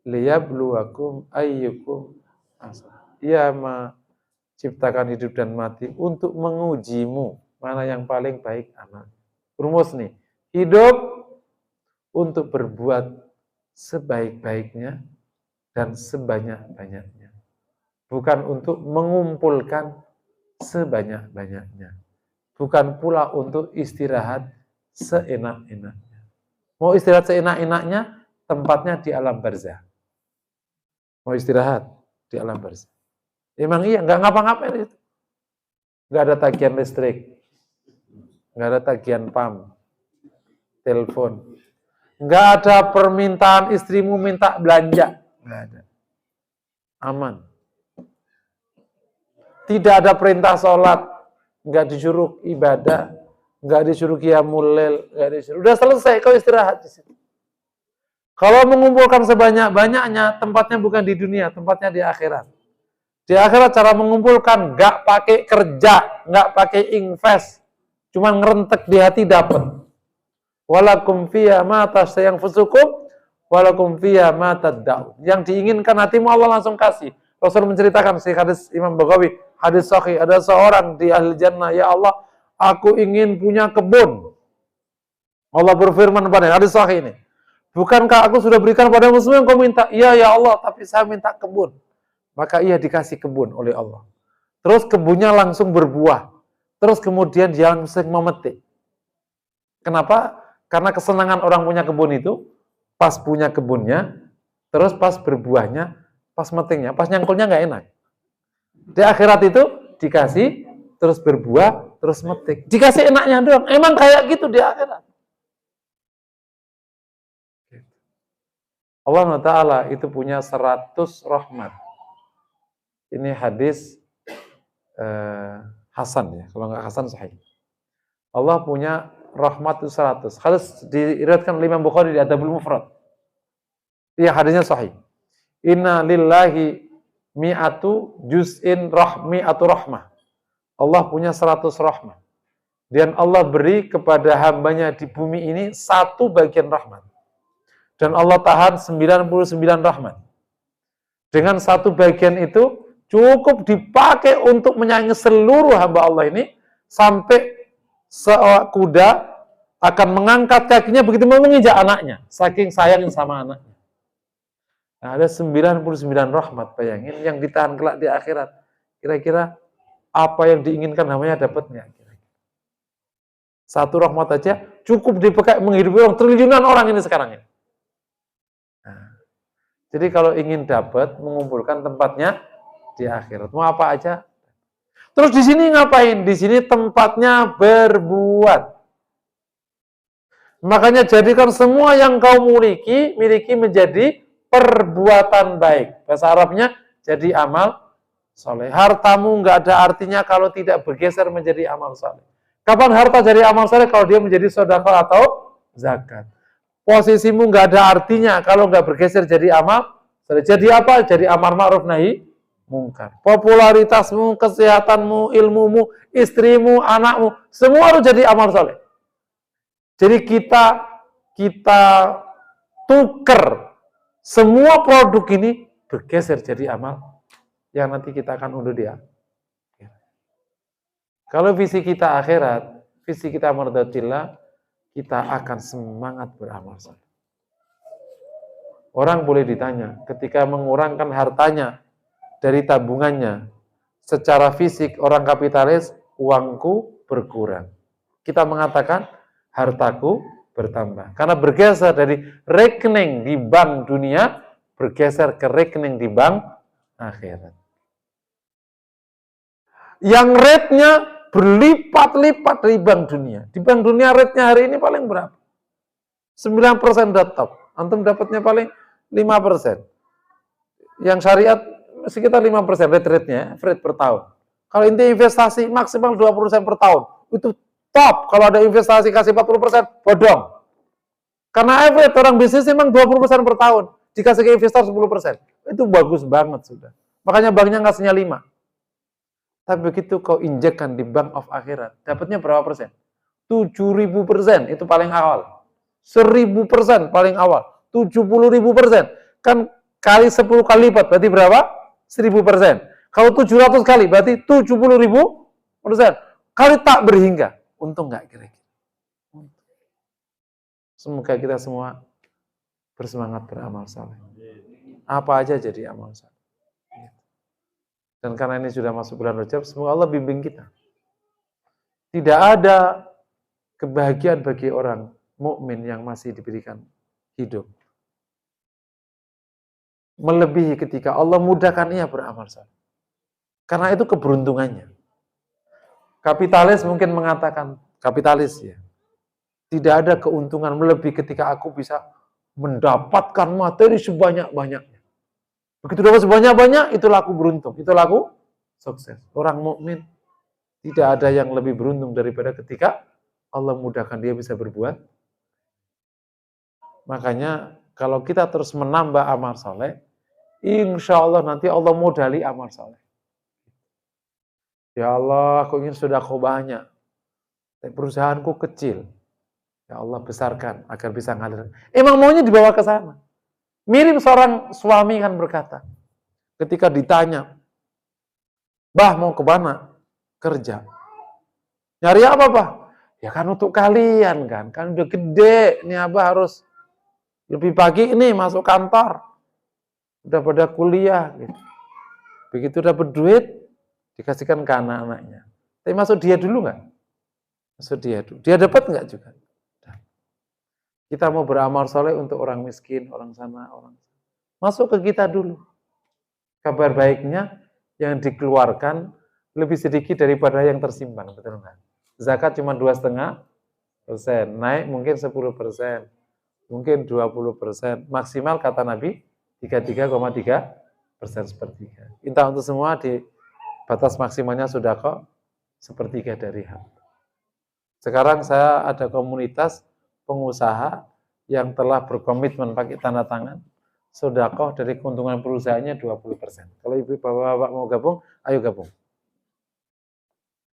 liyabluwakum ayyukum ahsanu. Ia menciptakan hidup dan mati untuk mengujimu mana yang paling baik amal. Rumus nih, hidup untuk berbuat sebaik-baiknya dan sebanyak-banyaknya. Bukan untuk mengumpulkan sebanyak-banyaknya. Bukan pula untuk istirahat seenak-enaknya. Mau istirahat seenak-enaknya, tempatnya di alam barzah. Mau istirahat di alam barzah. Emang iya, nggak ngapa-ngapain itu. Nggak ada tagihan listrik, nggak ada tagihan PAM, telepon. Nggak ada permintaan istrimu minta belanja. Nggak ada. Aman. Tidak ada perintah sholat, nggak disuruh ibadah, nggak disuruh qiyamul lail, nggak disuruh. Udah selesai, kau istirahat di situ. Kalau mengumpulkan sebanyak-banyaknya, tempatnya bukan di dunia, tempatnya di akhirat. Di akhirat cara mengumpulkan nggak pakai kerja, nggak pakai invest, cuma ngerentek di hati dapat. Walakum fiya ma tasyanfusukum walakum fiya ma tad'un. Yang diinginkan hatimu Allah langsung kasih. Rasul menceritakan di hadis Imam Baghawi, hadis sahih, ada seorang di ahli jannah, ya Allah, aku ingin punya kebun. Allah berfirman kepada hadis sahih ini, bukankah aku sudah berikan pada muslim yang kau minta? Iya ya Allah, tapi saya minta kebun. Maka ia dikasih kebun oleh Allah. Terus kebunnya langsung berbuah. Terus kemudian dia langsung memetik. Kenapa? Karena kesenangan orang punya kebun itu, pas punya kebunnya, terus pas berbuahnya, pas metiknya, pas nyangkulnya nggak enak. Di akhirat itu dikasih, terus berbuah, terus metik. Dikasih enaknya doang. Emang kayak gitu di akhirat. Allah Ta'ala itu punya 100 rahmat. Ini hadis Hasan ya, kalau nggak Hasan sahih. Allah punya rahmat itu 100. Hadis diriwayatkan oleh Imam Bukhari di Adabul Mufrad. Iya, hadisnya sahih. Inna lillahi mi'atu juz'in mi'atu rahmah. Allah punya 100 rahmat. Dan Allah beri kepada hambanya di bumi ini 1 bagian rahmat. Dan Allah tahan 99 rahmat. Dengan 1 bagian itu cukup dipakai untuk menyayangi seluruh hamba Allah ini, sampai seorang kuda akan mengangkat kakinya begitu mau menginjak anaknya, saking sayang sama anaknya. Nah, ada 99 rahmat, bayangin, yang ditahan kelak di akhirat. Kira-kira apa yang diinginkan namanya dapatnya? Satu rahmat aja cukup dipakai menghidupi orang triliunan orang ini sekarang ini. Nah, jadi kalau ingin dapat, mengumpulkan tempatnya di akhirat. Mau apa aja. Terus di sini ngapain? Di sini tempatnya berbuat. Makanya jadikan semua yang kau miliki menjadi perbuatan baik. Bahasa Arabnya jadi amal soleh. Hartamu nggak ada artinya kalau tidak bergeser menjadi amal soleh. Kapan harta jadi amal soleh? Kalau dia menjadi sedekah atau zakat. Posisimu nggak ada artinya kalau nggak bergeser jadi amal soleh. Jadi apa? Jadi amar ma'ruf nahi mungkar. Popularitasmu, kesehatanmu, ilmumu, istrimu, anakmu, semua harus jadi amal soleh. Jadi kita tuker semua produk ini bergeser jadi amal yang nanti kita akan unduh dia. Kalau visi kita akhirat, visi kita mardatillah, kita akan semangat beramal soleh. Orang boleh ditanya, ketika mengurangkan hartanya dari tabungannya, secara fisik orang kapitalis, uangku berkurang. Kita mengatakan hartaku bertambah. Karena bergeser dari rekening di bank dunia, bergeser ke rekening di bank akhirat. Yang rate-nya berlipat-lipat dari bank dunia. Di bank dunia rate-nya hari ini paling berapa? 9% udah top. Antum dapatnya paling 5%. Yang syariat sekitar 5% rate-nya, rate per tahun. Kalau inti investasi maksimal 20% per tahun, itu top. Kalau ada investasi kasih 40%, bodong. Karena average orang bisnis memang 20% per tahun, dikasih ke investor 10%. Itu bagus banget sudah. Makanya banknya ngasihnya 5. Tapi begitu kau injekkan di bank of akhirat, dapatnya berapa persen? 7.000%, itu paling awal. 1.000% paling awal. 70.000%. Kan kali 10 kali lipat, berarti berapa? 1.000%. Kalau 700 kali, berarti 70.000%. Kali tak berhingga. Untung nggak kira-kira? Semoga kita semua bersemangat beramal saleh. Apa aja jadi amal saleh. Dan karena ini sudah masuk bulan Rajab, semoga Allah bimbing kita. Tidak ada kebahagiaan bagi orang mukmin yang masih diberikan hidup melebihi ketika Allah mudahkan ia beramal saleh. Karena itu keberuntungannya. Kapitalis mungkin mengatakan, kapitalis ya, tidak ada keuntungan melebihi ketika aku bisa mendapatkan materi sebanyak-banyaknya. Begitu dapat sebanyak-banyak, itulah aku beruntung, itulah aku sukses. Orang mukmin tidak ada yang lebih beruntung daripada ketika Allah mudahkan dia bisa berbuat. Makanya kalau kita terus menambah amal saleh, insya Allah nanti Allah modali amal saleh. Ya Allah, aku ingin sedekah banyak. Perusahaanku kecil. Ya Allah, besarkan agar bisa ngalir. Emang maunya dibawa ke sana. Mirip seorang suami kan berkata, ketika ditanya, "Bah, mau ke mana?" "Kerja." "Nyari apa, Bah?" "Ya kan untuk kalian kan udah gede. Nih Abah harus lebih pagi ini masuk kantor. Udah pada kuliah." Gitu. Begitu dapat duit, dikasihkan ke anak-anaknya. Tapi masuk dia dulu nggak? Masuk dia dulu. Dia dapat nggak juga? Kita mau beramal soleh untuk orang miskin, orang sana, orang sana. Masuk ke kita dulu. Kabar baiknya yang dikeluarkan lebih sedikit daripada yang tersimpan, betul nggak? Zakat cuma 2,5%, naik mungkin 10%, mungkin 20%, maksimal kata Nabi 33,3% sepertiga. Minta untuk semua di batas maksimalnya sudah kok sepertiga dari hak. Sekarang saya ada komunitas pengusaha yang telah berkomitmen pakai tanda tangan sedekah dari keuntungan perusahaannya 20%. Kalau ibu bapak mau gabung, ayo gabung.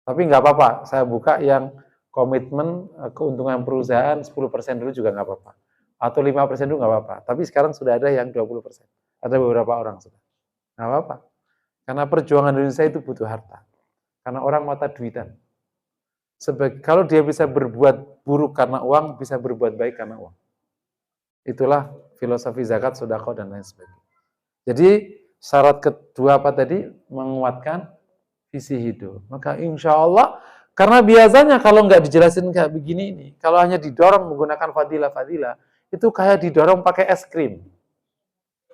Tapi nggak apa-apa, saya buka yang komitmen keuntungan perusahaan 10% dulu juga nggak apa-apa. Atau 5% dulu nggak apa-apa. Tapi sekarang sudah ada yang 20%. Ada beberapa orang sudah. Nggak apa-apa. Karena perjuangan Indonesia itu butuh harta. Karena orang mata duitan. Kalau dia bisa berbuat buruk karena uang, bisa berbuat baik karena uang. Itulah filosofi zakat, sedekah, dan lain sebagainya. Jadi syarat kedua apa tadi? Menguatkan visi hidup. Maka insya Allah, karena biasanya kalau nggak dijelasin kayak begini ini, kalau hanya didorong menggunakan fadilah-fadilah, itu kayak didorong pakai es krim.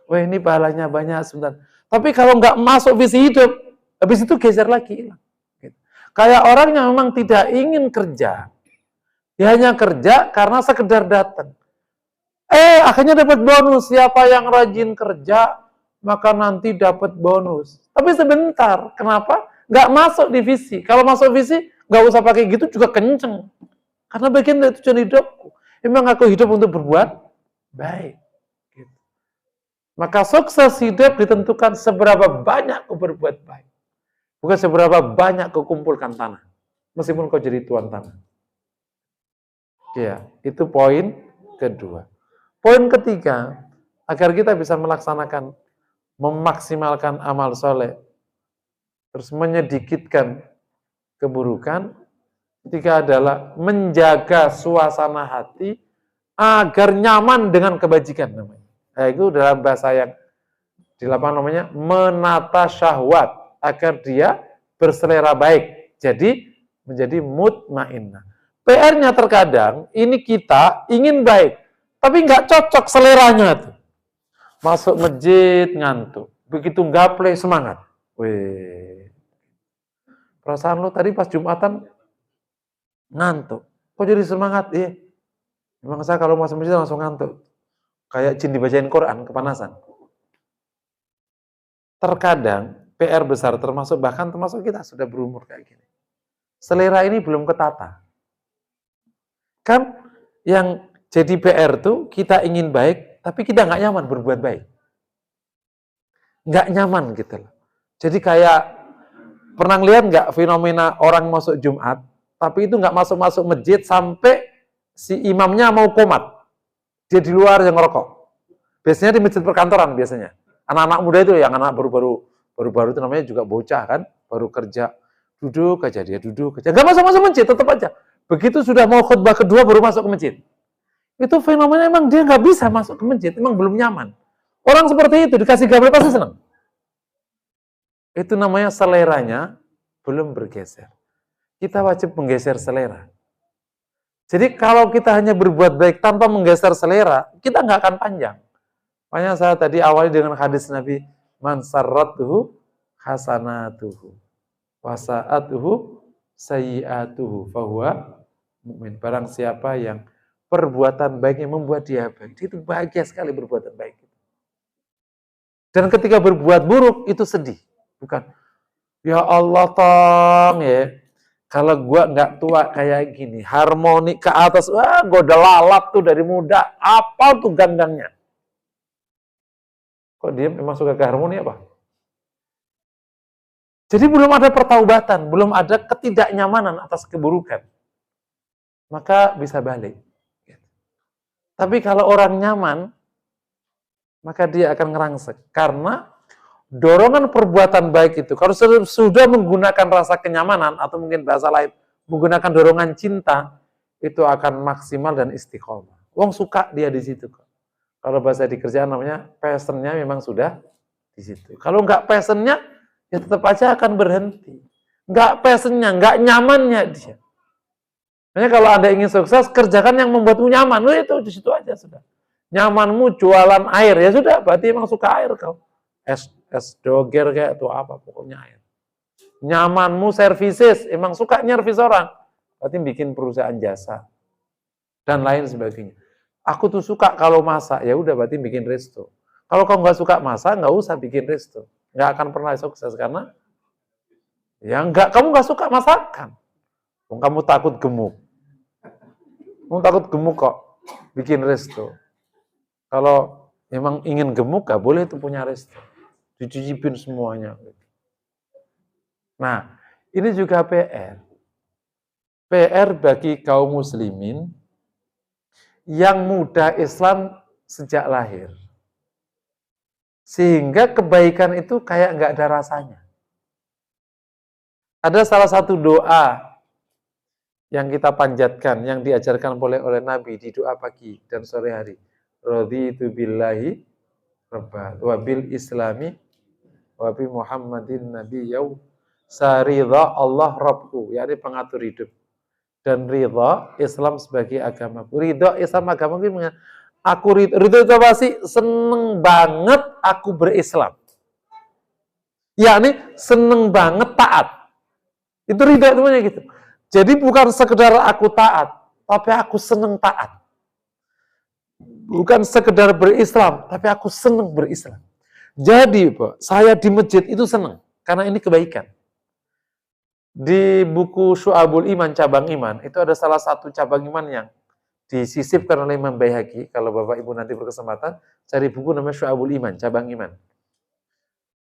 Wah ini pahalanya banyak sebentar. Tapi kalau nggak masuk visi hidup, habis itu geser lagi. Kayak orang yang memang tidak ingin kerja. Dia hanya kerja karena sekedar datang. Akhirnya dapat bonus. Siapa yang rajin kerja, maka nanti dapat bonus. Tapi sebentar. Kenapa? Nggak masuk di visi. Kalau masuk visi, nggak usah pakai gitu juga kenceng. Karena bagian dari tujuan hidupku. Memang aku hidup untuk berbuat baik. Gitu. Maka sukses hidup ditentukan seberapa banyak aku berbuat baik. Bukan seberapa banyak kau kumpulkan tanah. Meskipun kau jadi tuan tanah. Ya, itu poin kedua. Poin ketiga, agar kita bisa melaksanakan, memaksimalkan amal soleh, terus menyedikitkan keburukan, ketiga adalah menjaga suasana hati agar nyaman dengan kebajikan namanya. Itu dalam bahasa yang di lapangan namanya menata syahwat. Agar dia berselera baik. Jadi menjadi mutmainnah. PR-nya terkadang ini kita ingin baik, tapi nggak cocok seleranya tuh. Masuk masjid ngantuk, begitu gaple semangat. Weh, perasaan lo tadi pas Jumatan ngantuk, kok jadi semangat? Memang saya kalau masuk masjid langsung ngantuk, kayak jin dibacain Quran kepanasan. Terkadang PR besar termasuk kita sudah berumur kayak gini. Selera ini belum ketata. Kan yang jadi PR tuh kita ingin baik, tapi kita nggak nyaman berbuat baik. Nggak nyaman gitu loh. Jadi kayak pernah lihat nggak fenomena orang masuk Jumat, tapi itu nggak masuk masjid sampai si imamnya mau qomat. Dia di luar yang ngerokok. Biasanya di masjid perkantoran biasanya. Anak-anak muda itu yang anak baru-baru itu namanya juga bocah kan, baru kerja, duduk aja dia, duduk aja. Nggak masuk masjid, tetap aja. Begitu sudah mau khutbah kedua baru masuk ke masjid. Itu fenomena emang dia nggak bisa masuk ke masjid, emang belum nyaman. Orang seperti itu dikasih gable pasti senang. Itu namanya seleranya belum bergeser. Kita wajib menggeser selera. Jadi kalau kita hanya berbuat baik tanpa menggeser selera, kita nggak akan panjang. Makanya saya tadi awali dengan hadis Nabi, man sarratuhu hasanatuhu wasa'atuhu sayyi'atuhu fahuwa mu'min. Barang siapa yang perbuatan baiknya membuat dia baik, itu bahagia sekali berbuatan baik. Dan ketika berbuat buruk itu sedih, bukan ya Allah tong ya, kalau gua nggak tua kayak gini, harmoni ke atas, wah gua udah lalap tuh dari muda, apa tuh gandangnya? Kok dia memang suka ke harmoni apa? Jadi belum ada pertaubatan, belum ada ketidaknyamanan atas keburukan. Maka bisa balik. Tapi kalau orang nyaman, maka dia akan ngerangsek. Karena dorongan perbuatan baik itu, kalau sudah menggunakan rasa kenyamanan, atau mungkin bahasa lain, menggunakan dorongan cinta, itu akan maksimal dan istiqomah. Wong suka dia di situ. Kalau bahasa di kerjaan namanya, passionnya memang sudah di situ. Kalau nggak passionnya, ya tetap aja akan berhenti. Nggak passionnya, nggak nyamannya dia. Makanya kalau Anda ingin sukses, kerjakan yang membuatmu nyaman. Itu di situ aja sudah. Nyamanmu jualan air, ya sudah, berarti emang suka air kau. Es doger kayak itu apa, pokoknya air. Nyamanmu services, emang suka nyervis orang, berarti bikin perusahaan jasa. Dan lain sebagainya. Aku tuh suka kalau masak, ya udah berarti bikin resto. Kalau kau nggak suka masak, nggak usah bikin resto. Nggak akan pernah sukses, karena ya kamu nggak suka masakan. Kamu takut gemuk. Kamu takut gemuk kok bikin resto. Kalau memang ingin gemuk, gak boleh itu punya resto. Dicicipin semuanya. Nah, ini juga PR. PR bagi kaum muslimin yang muda Islam sejak lahir. Sehingga kebaikan itu kayak nggak ada rasanya. Ada salah satu doa yang kita panjatkan, yang diajarkan oleh Nabi di doa pagi dan sore hari. Raditu billahi rabba wa bil islami wa bi Muhammadin nabiyyu saridha Allah Rabbku, yakni pengatur hidup, dan ridha Islam sebagai agama. Ridha Islam agama itu aku ridha itu apa sih? Seneng banget aku berislam. Yakni seneng banget taat. Itu ridha itu gitu. Jadi bukan sekedar aku taat, tapi aku seneng taat. Bukan sekedar berislam, tapi aku seneng berislam. Jadi, Pak, saya di masjid itu seneng, karena ini kebaikan. Di buku Syu'abul Iman, cabang iman, itu ada salah satu cabang iman yang disisipkan oleh Imam Baihaqi. Kalau Bapak Ibu nanti berkesempatan, cari buku namanya Syu'abul Iman, cabang iman.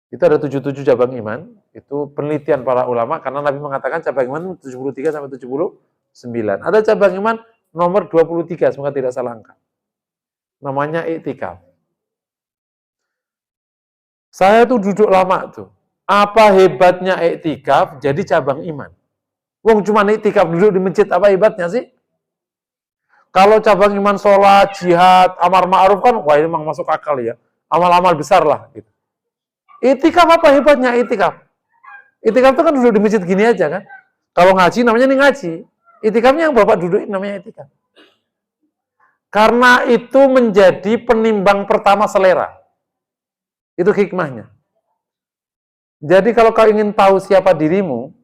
Itu ada 77 cabang iman, itu penelitian para ulama, karena Nabi mengatakan cabang iman 73 sampai 79. Ada cabang iman nomor 23, semoga tidak salah angka. Namanya iktikaf. Saya tuh duduk lama tuh. Apa hebatnya iktikaf jadi cabang iman? Wong cuma iktikaf duduk di masjid, apa hebatnya sih? Kalau cabang iman sholat, jihad, amar ma'ruf kan, wah ini memang masuk akal ya. Amal-amal besar lah. Gitu. Iktikaf apa hebatnya iktikaf? Iktikaf itu kan duduk di masjid gini aja kan. Kalau ngaji namanya nih ngaji. Iktikafnya yang Bapak duduk namanya iktikaf. Karena itu menjadi penimbang pertama selera. Itu hikmahnya. Jadi kalau kau ingin tahu siapa dirimu,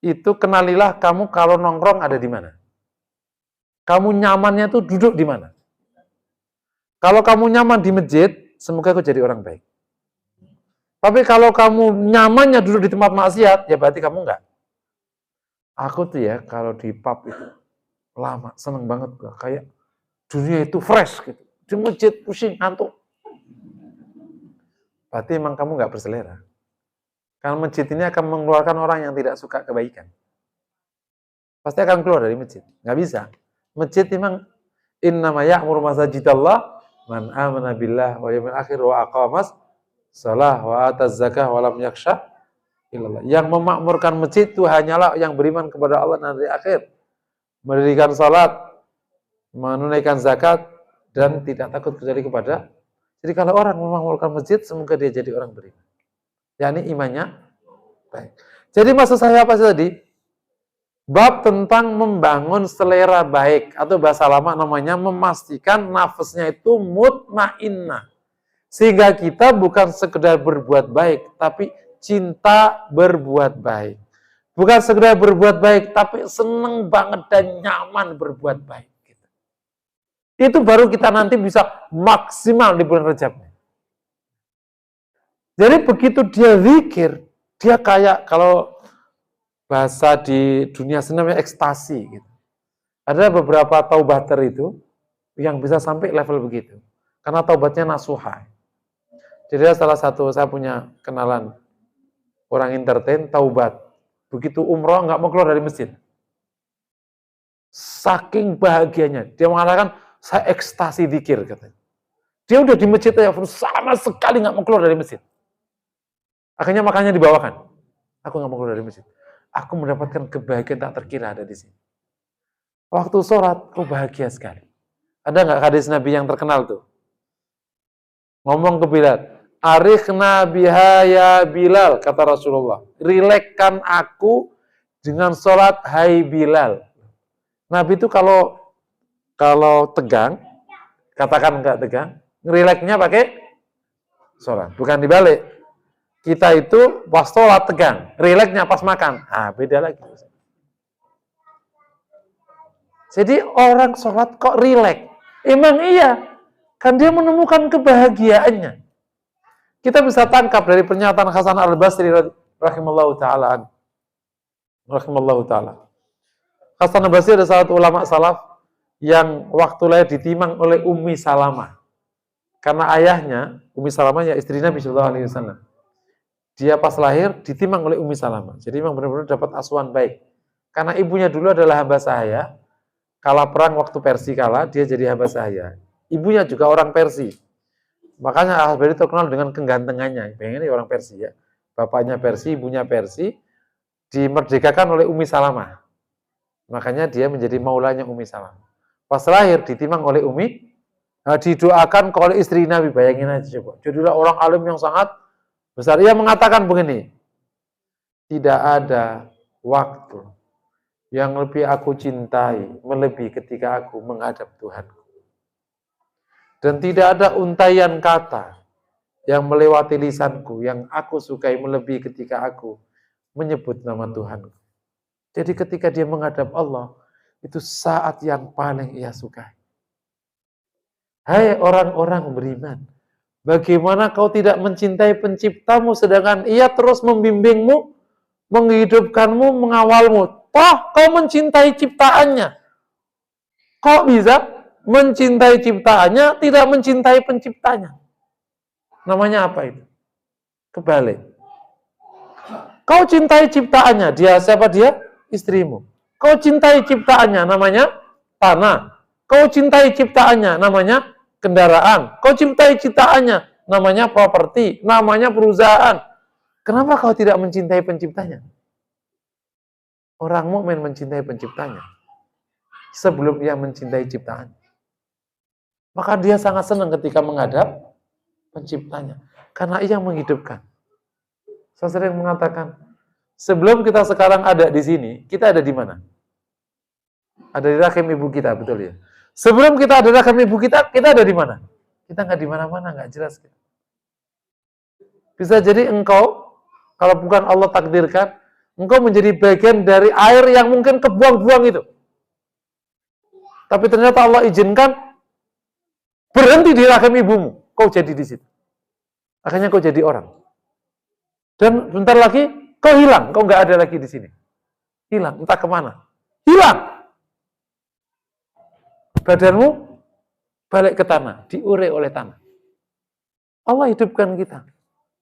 itu kenalilah kamu kalau nongkrong ada di mana. Kamu nyamannya tuh duduk di mana. Kalau kamu nyaman di masjid, semoga kau jadi orang baik. Tapi kalau kamu nyamannya duduk di tempat maksiat, ya berarti kamu enggak. Aku tuh ya, kalau di pub itu, lama, seneng banget gua. Kayak dunia itu fresh gitu. Di masjid pusing, ngantuk. Berarti emang kamu nggak berselera. Karena masjid ini akan mengeluarkan orang yang tidak suka kebaikan. Pasti akan keluar dari masjid. Nggak bisa. Masjid memang innama ya'muru masajidallah man amana billah wa yawmil akhir wa aqamas shalah wa ataz zakah wa lam yakhsha illallah. Yang memakmurkan masjid itu hanyalah yang beriman kepada Allah dan hari akhir. Mendirikan salat, menunaikan zakat, dan tidak takut kecuali kepada. Jadi kalau orang memakmurkan masjid, semoga dia jadi orang beriman. Yakni imannya baik. Jadi maksud saya apa sih tadi? Bab tentang membangun selera baik, atau bahasa lama namanya memastikan nafasnya itu mutmainnah. Sehingga kita bukan sekedar berbuat baik, tapi cinta berbuat baik. Bukan sekedar berbuat baik, tapi senang banget dan nyaman berbuat baik. Itu baru kita nanti bisa maksimal di bulan Rajab. Jadi begitu dia zikir, dia kayak kalau bahasa di dunia seni namanya ekstasi. Gitu. Ada beberapa taubater itu yang bisa sampai level begitu. Karena taubatnya nasuha. Jadi salah satu, saya punya kenalan orang entertain, taubat. Begitu umroh nggak mau keluar dari masjid. Saking bahagianya. Dia mengatakan, saya ekstasi zikir, katanya. Dia udah di masjid aja, sama sekali nggak mau keluar dari masjid. Akhirnya makanya dibawakan. Aku nggak mau keluar dari masjid. Aku mendapatkan kebahagiaan tak terkira ada di sini. Waktu sholat, aku bahagia sekali. Ada nggak hadis Nabi yang terkenal tuh? Ngomong ke Bilal, "Arikhna biha ya Bilal," kata Rasulullah. "Rilekkan aku dengan sholat, hai Bilal." Nabi itu kalau tegang, katakan enggak tegang, ngerileknya pakai sholat, bukan dibalik. Kita itu pas sholat tegang, rileknya pas makan. Beda lagi. Jadi orang sholat kok rilek? Emang iya, kan dia menemukan kebahagiaannya. Kita bisa tangkap dari pernyataan Hasan Al-Basri rahimallahu ta'ala. Hasan Al-Basri ada salah satu ulama salaf yang waktu lahir ditimang oleh Ummi Salamah. Karena ayahnya, Ummi Salamah ya istri Nabi sallallahu alaihi wasallam. Dia pas lahir ditimang oleh Ummi Salamah. Jadi memang benar-benar dapat asuhan baik. Karena ibunya dulu adalah hamba sahaya. Kala perang waktu Persia kala, dia jadi hamba sahaya. Ibunya juga orang Persia. Makanya Al-Basri terkenal dengan kegantengannya. Pengen orang Persia. Bapaknya Persia, ibunya Persia. Dimerdekakan oleh Ummi Salamah. Makanya dia menjadi maulanya Ummi Salamah. Pas lahir ditimang oleh Umi, didoakan oleh istri Nabi. Bayangin aja coba. Jadilah orang alim yang sangat besar. Ia mengatakan begini, tidak ada waktu yang lebih aku cintai melebihi ketika aku menghadap Tuhanku. Dan tidak ada untaian kata yang melewati lisanku yang aku sukai melebihi ketika aku menyebut nama Tuhanku. Jadi ketika dia menghadap Allah, itu saat yang paling ia sukai. Hai orang-orang beriman, bagaimana kau tidak mencintai penciptamu sedangkan ia terus membimbingmu, menghidupkanmu, mengawalmu. Toh kau mencintai ciptaannya. Kok bisa mencintai ciptaannya, tidak mencintai penciptanya? Namanya apa itu? Kebalik. Kau cintai ciptaannya, dia siapa dia? Istrimu. Kau cintai ciptaannya, namanya tanah. Kau cintai ciptaannya, namanya kendaraan. Kau cintai ciptaannya, namanya properti, namanya perusahaan. Kenapa kau tidak mencintai penciptanya? Orang mukmin mencintai penciptanya sebelum ia mencintai ciptaan. Maka dia sangat senang ketika menghadap penciptanya. Karena ia menghidupkan. Saya sering mengatakan, sebelum kita sekarang ada di sini, kita ada di mana? Ada di rahim ibu kita, betul ya? Sebelum kita ada di rahim ibu kita ada di mana? Kita nggak di mana-mana, nggak jelas. Bisa jadi engkau, kalau bukan Allah takdirkan, engkau menjadi bagian dari air yang mungkin kebuang-buang itu. Tapi ternyata Allah izinkan berhenti di rahim ibumu, kau jadi di situ. Akhirnya kau jadi orang. Dan bentar lagi kau hilang, kau nggak ada lagi di sini. Hilang, entah kemana. Hilang. Badanmu balik ke tanah, diure oleh tanah. Allah hidupkan kita,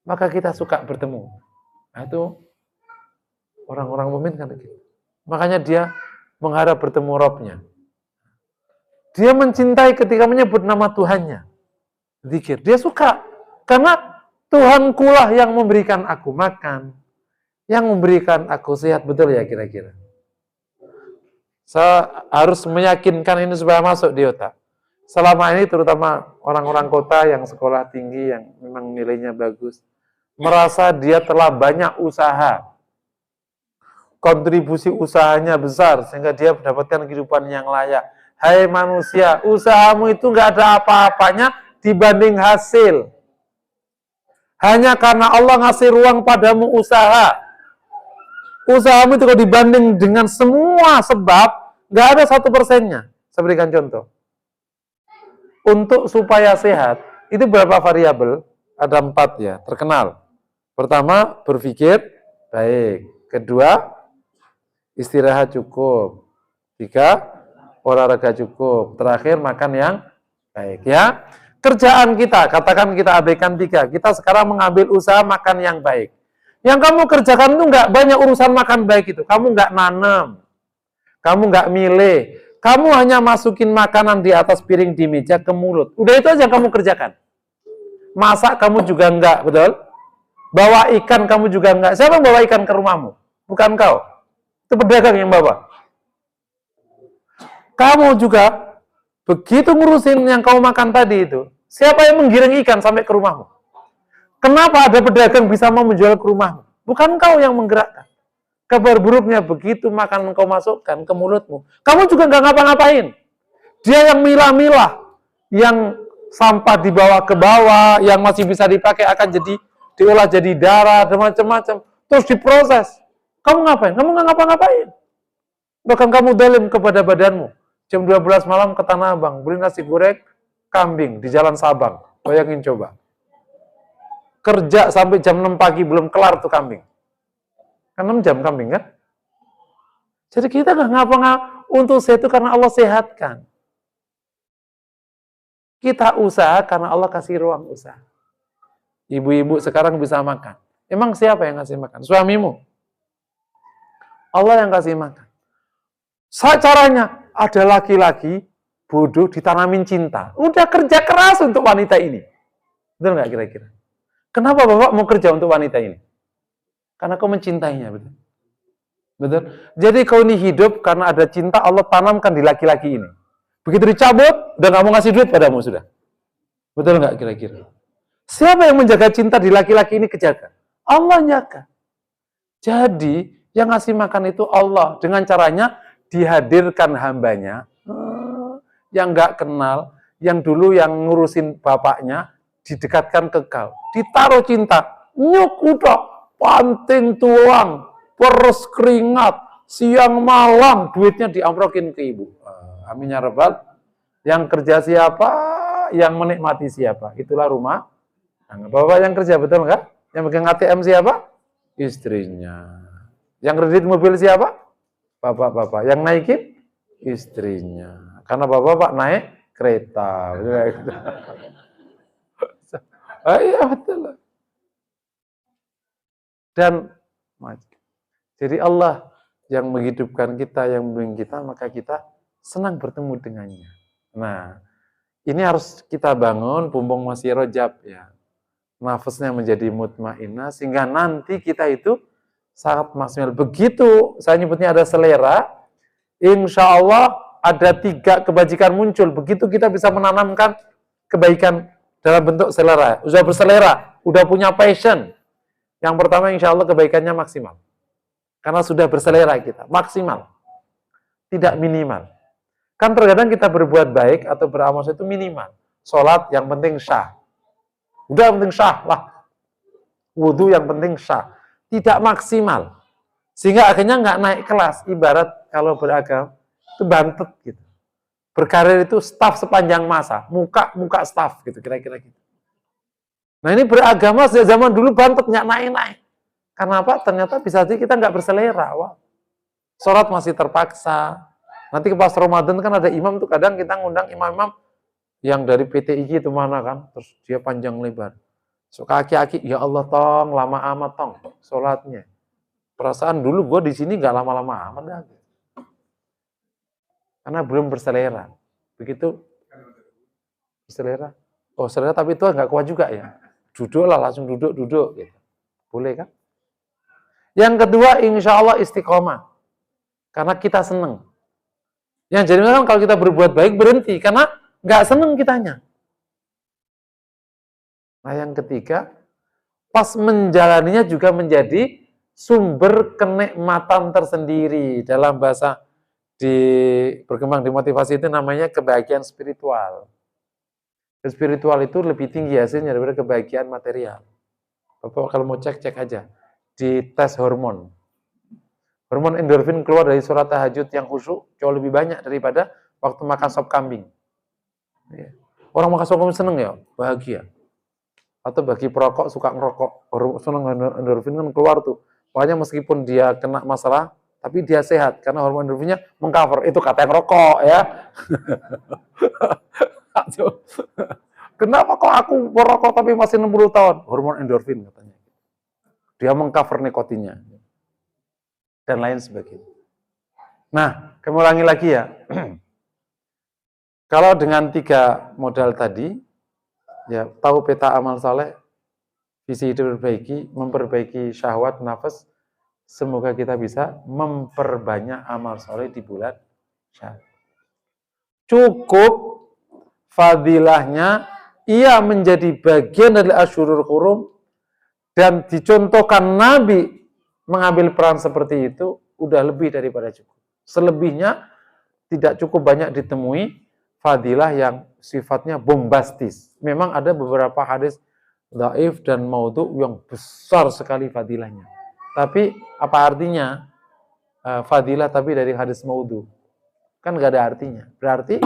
maka kita suka bertemu. Nah itu orang-orang mukmin kan begitu. Makanya dia mengharap bertemu Rabb-nya. Dia mencintai ketika menyebut nama Tuhannya. Zikir, dia suka. Karena Tuhankulah yang memberikan aku makan, yang memberikan aku sehat, betul ya kira-kira. Saya harus meyakinkan ini supaya masuk di otak. Selama ini terutama orang-orang kota yang sekolah tinggi, yang memang nilainya bagus, merasa dia telah banyak usaha, kontribusi usahanya besar, sehingga dia mendapatkan kehidupan yang layak. Hai manusia, usahamu itu nggak ada apa-apanya dibanding hasil. Hanya karena Allah ngasih ruang padamu usaha. Usahamu itu kalau dibanding dengan semua sebab, nggak ada 1%-nya. Saya berikan contoh. Untuk supaya sehat, itu berapa variabel? Ada 4 ya, terkenal. Pertama, berpikir baik. Kedua, istirahat cukup. 3, olahraga cukup. Terakhir, makan yang baik. Ya, kerjaan kita, katakan kita abaikan 3. Kita sekarang mengambil usaha makan yang baik. Yang kamu kerjakan itu nggak banyak urusan makan baik itu. Kamu nggak nanam. Kamu nggak milih. Kamu hanya masukin makanan di atas piring di meja ke mulut. Udah itu aja kamu kerjakan. Masak kamu juga enggak, betul? Bawa ikan kamu juga enggak. Siapa yang bawa ikan ke rumahmu? Bukan kau. Itu pedagang yang bawa. Kamu juga begitu ngurusin yang kau makan tadi itu. Siapa yang menggiring ikan sampai ke rumahmu? Kenapa ada pedagang bisa mau menjual ke rumahmu? Bukan kau yang menggerakkan. Kabar buruknya begitu makanan kau masukkan ke mulutmu, kamu juga nggak ngapa-ngapain. Dia yang milah-milah, yang sampah dibawa ke bawah, yang masih bisa dipakai akan diolah jadi darah dan macam-macam, terus diproses. Kamu ngapain? Kamu nggak ngapa-ngapain. Bahkan kamu zalim kepada badanmu. Jam 12 malam ke Tanah Abang, beli nasi goreng kambing di Jalan Sabang. Bayangin coba. Kerja sampai jam 6 pagi belum kelar tuh kambing. Kan 6 jam kambing kan? Jadi kita nggak ngapa-ngapa untuk sehat itu karena Allah sehatkan. Kita usaha karena Allah kasih ruang usaha. Ibu-ibu sekarang bisa makan. Emang siapa yang kasih makan? Suamimu. Allah yang kasih makan. Caranya ada laki-laki bodoh ditanamin cinta. Udah kerja keras untuk wanita ini. Betul nggak kira-kira? Kenapa Bapak mau kerja untuk wanita ini? Karena kau mencintainya, betul? Betul? Jadi kau ini hidup karena ada cinta Allah tanamkan di laki-laki ini. Begitu dicabut, udah nggak mau ngasih duit padamu sudah. Betul nggak kira-kira? Siapa yang menjaga cinta di laki-laki ini kejaga? Allah jaga. Jadi yang ngasih makan itu Allah. Dengan caranya dihadirkan hambanya yang nggak kenal, yang dulu yang ngurusin bapaknya, didekatkan ke kau. Ditaruh cinta. Nyuk udah. Panting tuang, peres keringat, siang malam duitnya diamprokin ke ibu. Amin ya rabbal. Yang kerja siapa, yang menikmati siapa. Itulah rumah. Bapak yang kerja, betul nggak? Yang pegang ATM siapa? Istrinya. Yang kredit mobil siapa? Bapak-bapak. Yang naikin? Istrinya. Karena bapak-bapak naik kereta. Iya betul. Dan jadi Allah yang menghidupkan kita, yang membimbing kita, maka kita senang bertemu dengannya. Nah, ini harus kita bangun, bumbung masih rojab ya. Nafasnya menjadi mutmainnah, sehingga nanti kita itu sangat maksimal. Begitu, saya nyebutnya ada selera, insya Allah ada 3 kebajikan muncul. Begitu kita bisa menanamkan kebaikan dalam bentuk selera. Udah berselera, udah punya passion. Yang pertama insya Allah kebaikannya maksimal. Karena sudah berselera kita, maksimal. Tidak minimal. Kan terkadang kita berbuat baik atau beramal itu minimal. Sholat yang penting syah. Udah yang penting syah lah. Wudhu yang penting syah. Tidak maksimal. Sehingga akhirnya nggak naik kelas. Ibarat kalau beragam, itu bantet gitu. Berkarir itu staf sepanjang masa. Muka staf gitu, kira-kira gitu. Nah ini beragama sejak zaman dulu bantet, nggak naik-naik. Karena apa? Ternyata bisa jadi kita nggak berselera. Wah. Sholat masih terpaksa. Nanti pas Ramadan kan ada imam tuh, kadang kita ngundang imam-imam yang dari PTIG itu mana kan. Terus dia panjang lebar. So kaki-kaki, ya Allah tong, lama amat tong sholatnya. Perasaan dulu gue di sini nggak lama-lama amat dah. Karena belum berselera. Begitu berselera. Oh selera tapi itu nggak kuat juga ya. Duduk lah, langsung duduk gitu. Boleh kan? Yang kedua, insya Allah istiqomah. Karena kita senang. Yang jadi masalah kalau kita berbuat baik berhenti karena nggak seneng kitanya. Nah yang ketiga, pas menjalaninya juga menjadi sumber kenikmatan tersendiri. Dalam bahasa berkembang di motivasi itu namanya kebahagiaan spiritual. Spiritual itu lebih tinggi hasilnya daripada kebahagiaan material. Bapak kalau mau cek aja di tes hormon. Hormon endorfin keluar dari sholat tahajud yang khusyuk jauh lebih banyak daripada waktu makan sop kambing. Orang makan sop kambing seneng ya, bahagia. Atau bagi perokok suka ngerokok, seneng endorfin kan keluar tuh. Pokoknya meskipun dia kena masalah, tapi dia sehat karena hormon endorfinnya mengcover. Itu kata yang rokok ya. Kenapa kok aku merokok tapi masih 60 tahun? Hormon endorfin katanya. Dia mengcover nikotinnya. Dan lain sebagainya. Nah, kami ulangi lagi ya. Kalau dengan 3 modal tadi, ya tahu peta amal saleh, visi hidup memperbaiki syahwat, nafas, semoga kita bisa memperbanyak amal saleh di bulan Syawal. Cukup fadilahnya ia menjadi bagian dari Asyhurul Hurum dan dicontohkan Nabi mengambil peran seperti itu udah lebih daripada cukup. Selebihnya tidak cukup banyak ditemui fadilah yang sifatnya bombastis. Memang ada beberapa hadis dhaif dan maudhu yang besar sekali fadilahnya. Tapi apa artinya fadilah tapi dari hadis maudhu? Kan nggak ada artinya. Berarti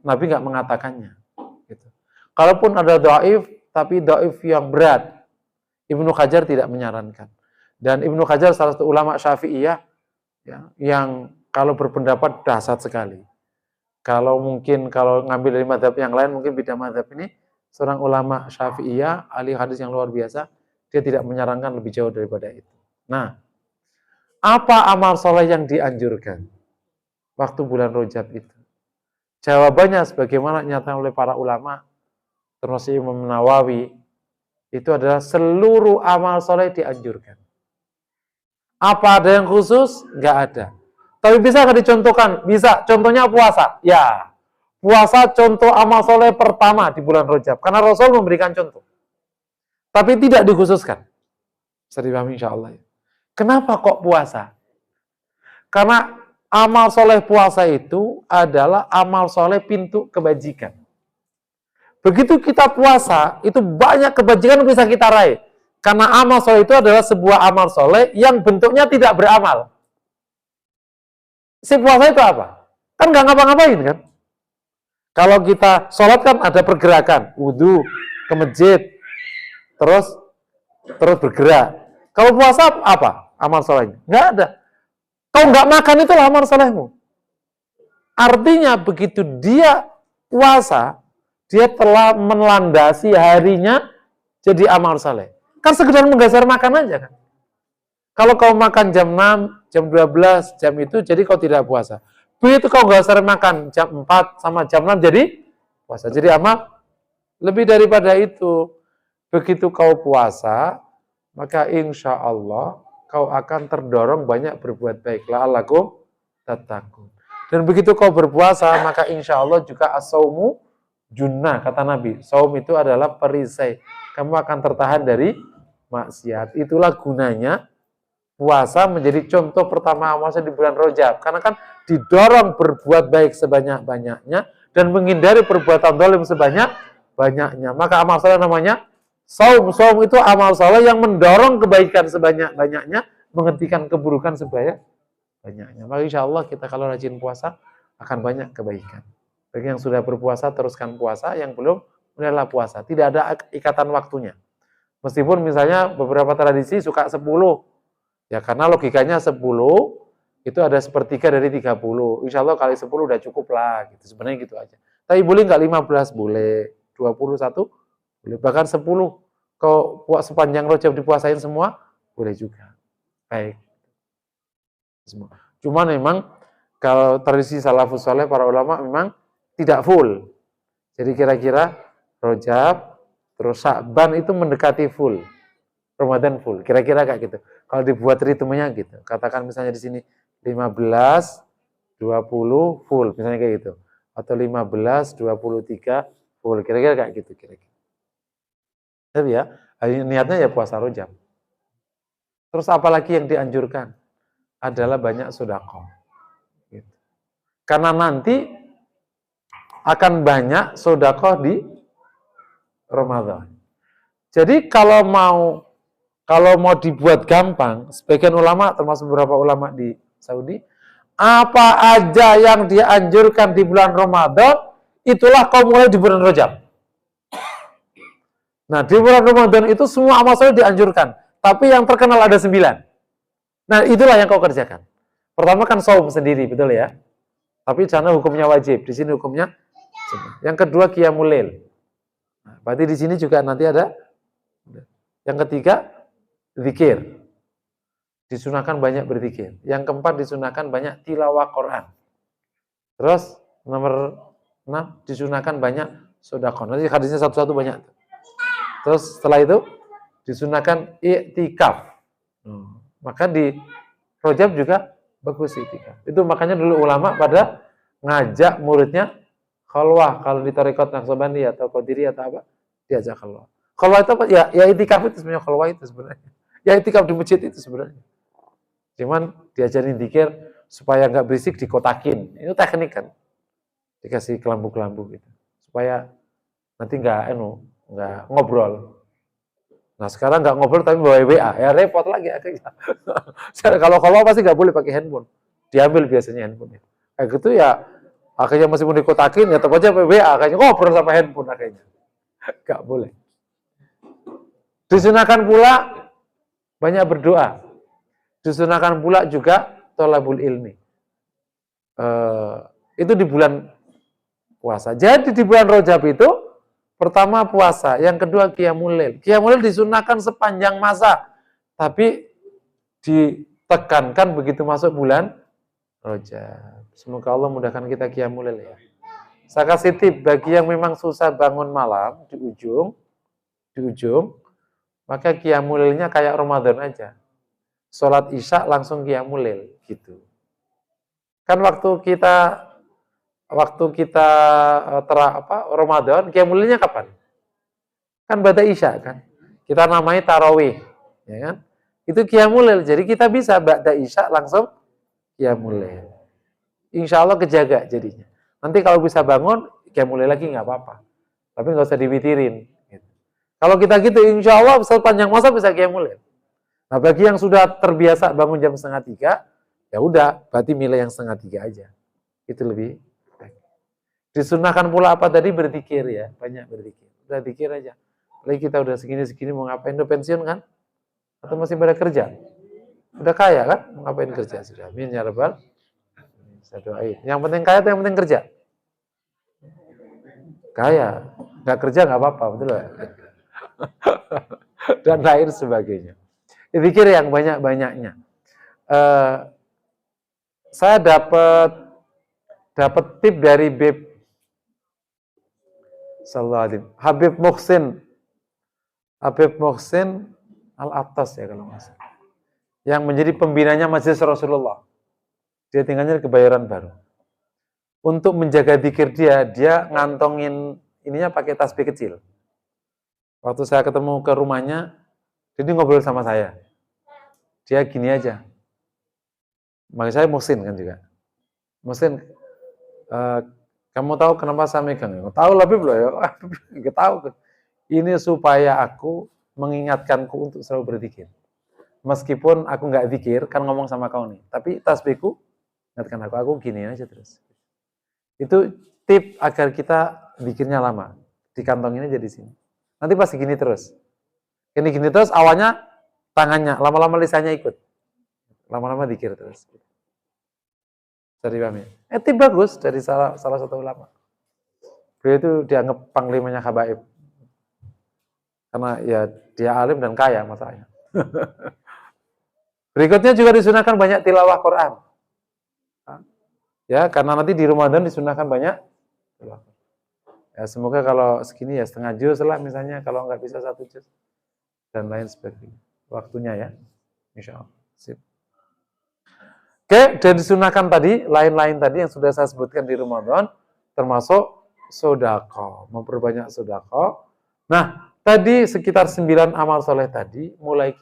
Nabi nggak mengatakannya. Gitu. Kalaupun ada dhaif, tapi dhaif yang berat, Ibnu Hajar tidak menyarankan. Dan Ibnu Hajar salah satu ulama Syafi'iyah ya, yang kalau berpendapat dahsyat sekali. Kalau ngambil dari mazhab yang lain mungkin beda mazhab, ini seorang ulama Syafi'iyah, ahli hadis yang luar biasa, dia tidak menyarankan lebih jauh daripada itu. Nah, apa amal soleh yang dianjurkan waktu bulan Rajab itu? Jawabannya sebagaimana nyata oleh para ulama, termasuk Imam Nawawi, itu adalah seluruh amal soleh dianjurkan. Apa ada yang khusus? Nggak ada. Tapi bisa nggak dicontohkan? Bisa. Contohnya puasa. Ya, puasa contoh amal soleh pertama di bulan Rajab. Karena Rasul memberikan contoh. Tapi tidak dikhususkan. Bisa dipahami insya Allah. Kenapa kok puasa? Karena amal soleh puasa itu adalah amal soleh pintu kebajikan. Begitu kita puasa, itu banyak kebajikan yang bisa kita raih. Karena amal soleh itu adalah sebuah amal soleh yang bentuknya tidak beramal. Si puasa itu apa? Kan nggak ngapa-ngapain kan? Kalau kita sholat kan ada pergerakan, wudhu, ke masjid, terus bergerak. Kalau puasa apa? Amal solehnya? Nggak ada. Kau nggak makan itulah amal solehmu. Artinya begitu dia puasa, dia telah melandasi harinya jadi amal soleh. Kan sekedar menggeser makan aja kan. Kalau kau makan jam 6, jam 12, jam itu jadi kau tidak puasa. Begitu kau geser makan jam 4 sama jam 6 jadi puasa. Jadi amal lebih daripada itu. Begitu kau puasa, maka insya Allah kau akan terdorong banyak berbuat baik. La'allakum tattaqun. Dan begitu kau berpuasa, maka insya Allah juga as-saumu junnah, kata Nabi. Saum itu adalah perisai. Kamu akan tertahan dari maksiat. Itulah gunanya puasa menjadi contoh pertama amal di bulan Rajab. Karena kan didorong berbuat baik sebanyak-banyaknya dan menghindari perbuatan zalim sebanyak-banyaknya. Maka amal saleh namanya saum. Saum itu amal saleh yang mendorong kebaikan sebanyak-banyaknya, menghentikan keburukan sebanyak-banyaknya. Maka insya Allah kita kalau rajin puasa akan banyak kebaikan. Bagi yang sudah berpuasa, teruskan puasa. Yang belum, mulailah puasa. Tidak ada ikatan waktunya. Meskipun misalnya beberapa tradisi suka 10. Ya karena logikanya 10, itu ada sepertiga dari 30. Insya Allah kali 10 udah cukup lah. Gitu. Sebenarnya gitu aja. Tapi boleh nggak 15? Boleh. 21? Boleh. Bahkan 10. Kalau sepanjang Rajab dipuasain semua, boleh juga. Baik. Cuma memang, kalau tradisi salafus saleh para ulama memang tidak full. Jadi kira-kira Rajab, terus Sya'ban itu mendekati full. Ramadan full. Kira-kira kayak gitu. Kalau dibuat ritmenya gitu. Katakan misalnya di sini 15, 20 full, misalnya kayak gitu. Atau 15, 23 full, kira-kira kayak gitu kira-kira. Tapi ya, niatnya ya puasa Rajab. Terus apalagi yang dianjurkan? Adalah banyak sedekah. Gitu. Karena nanti akan banyak sedekah di Ramadan. Jadi kalau mau dibuat gampang, sebagian ulama termasuk beberapa ulama di Saudi, apa aja yang dianjurkan di bulan Ramadan, itulah kau mulai di bulan Rajab. Nah, di bulan Ramadan itu semua amal soleh dianjurkan, tapi yang terkenal ada 9. Nah, itulah yang kau kerjakan. Pertama kan saum sendiri, betul ya? Tapi sana hukumnya wajib, di sini hukumnya sunnah. Yang kedua qiyamul lail. Nah, berarti di sini juga nanti ada. Yang ketiga zikir. Disunahkan banyak berzikir. Yang keempat disunahkan banyak tilawah Quran. Terus nomor 6 disunahkan banyak sedekah. Nanti hadisnya satu-satu banyak. Terus setelah itu disunahkan i'tikaf. Maka di Rajab juga bagus i'tikaf. Itu makanya dulu ulama pada ngajak muridnya khalwah. Kalau di tarekat Naqsabandi atau Qadiriyah atau apa, diajak khalwah. Khalwah itu apa? Ya i'tikaf itu sebenarnya, khalwah itu sebenarnya. Ya i'tikaf di masjid itu sebenarnya. Cuman diajarin zikir supaya nggak berisik, dikotakin. Itu teknik kan. Dikasih kelambu-kelambu gitu. Supaya nanti nggak ngobrol. Nah sekarang nggak ngobrol tapi bawa WA, ya repot lagi akhirnya. Kalau pasti nggak boleh pakai handphone. Diambil biasanya handphone. Kayak gitu ya, akhirnya masih mau dikotakin, ya tetap aja WA, akhirnya ngobrol sama handphone akhirnya. Nggak boleh. Disunahkan pula banyak berdoa. Disunahkan pula juga thalabul ilmi. Itu di bulan puasa. Jadi di bulan Rajab itu pertama puasa, yang kedua qiyamul lail. Qiyamul lail disunahkan sepanjang masa, tapi ditekankan begitu masuk bulan Rajab. Semoga Allah mudahkan kita qiyamul lail ya. Saya kasih tip bagi yang memang susah bangun malam di ujung, maka qiyamul lailnya kayak Ramadan aja. Sholat Isya langsung qiyamul lail gitu. Kan waktu kita Ramadan, qiyamul lailnya kapan? Kan ba'da Isya kan. Kita namanya tarawih, ya kan? Itu qiyamul lail. Jadi kita bisa ba'da Isya langsung qiyamul lail. Insya Allah kejaga jadinya. Nanti kalau bisa bangun qiyamul lail lagi nggak apa-apa. Tapi nggak usah diwitirin. Gitu. Kalau kita gitu, insya Allah sepanjang masa bisa qiyamul lail. Nah, bagi yang sudah terbiasa bangun jam 2:30, ya udah, berarti milih yang 2:30 aja. Itu lebih baik. Disunahkan pula apa tadi? Berzikir ya, banyak berzikir. Udah zikir aja. Lagi kita udah segini-segini mau ngapain? Udah pensiun kan? Atau masih pada kerja? Udah kaya kan? Mau ngapain kerja? Sudah. Amin ya rabbal. Saya doain. Yang penting kaya atau yang penting kerja? Kaya. Nggak kerja nggak apa-apa, betul ya? Dan lain sebagainya. Zikir yang banyak-banyaknya. Saya dapat tip dari Habib Muhsin Al-Attas ya kalau nggak salah. Yang menjadi pembinanya Majelis Rasulullah. Dia tinggalnya di Kebayoran Baru. Untuk menjaga zikir dia ngantongin ininya pakai tasbih kecil. Waktu saya ketemu ke rumahnya, dia ngobrol sama saya. Dia gini aja. Makanya saya Muhsin kan juga. Muhsin, kamu tahu kenapa saya megang? Tahu lebih belum ya? Nggak tahu. Ini supaya aku mengingatkanku untuk selalu berzikir. Meskipun aku nggak zikir, kan ngomong sama kau nih. Tapi tasbihku, ingatkan aku gini aja terus. Itu tip agar kita zikirnya lama. Dikantongin aja di sini. Nanti pasti gini terus. Gini terus, awalnya tangannya, lama-lama lisannya ikut. Lama-lama zikir terus. Dari kami. Tip bagus dari salah satu ulama. Beliau itu dianggap panglimanya habaib. Karena ya dia alim dan kaya masalahnya. Berikutnya juga disunahkan banyak tilawah Quran. Ya, karena nanti di Ramadan disunahkan banyak tilawah. Ya, semoga kalau segini ya setengah juz lah misalnya, kalau nggak bisa 1 juz dan lain sebagainya. Waktunya ya, insya Allah. Sip. Oke, dan disunahkan tadi, lain-lain tadi yang sudah saya sebutkan di Ramadan, termasuk sodako, memperbanyak sodako. Nah, tadi sekitar 9 amal soleh tadi, mulai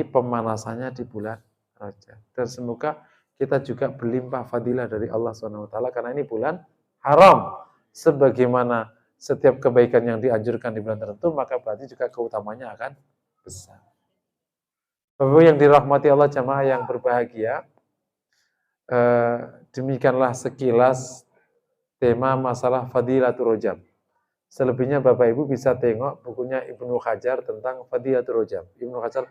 pemanasannya di bulan Rajab. Dan semoga kita juga berlimpah fadilah dari Allah SWT, karena ini bulan haram. Sebagaimana setiap kebaikan yang dianjurkan di bulan tertentu, maka berarti juga keutamanya akan besar. Bapak yang dirahmati Allah, jamaah yang berbahagia, demikianlah sekilas tema masalah Fadilatul Rajab. Selebihnya Bapak Ibu bisa tengok bukunya Ibnu Hajar tentang Fadilatul Rajab. Ibnu Hajar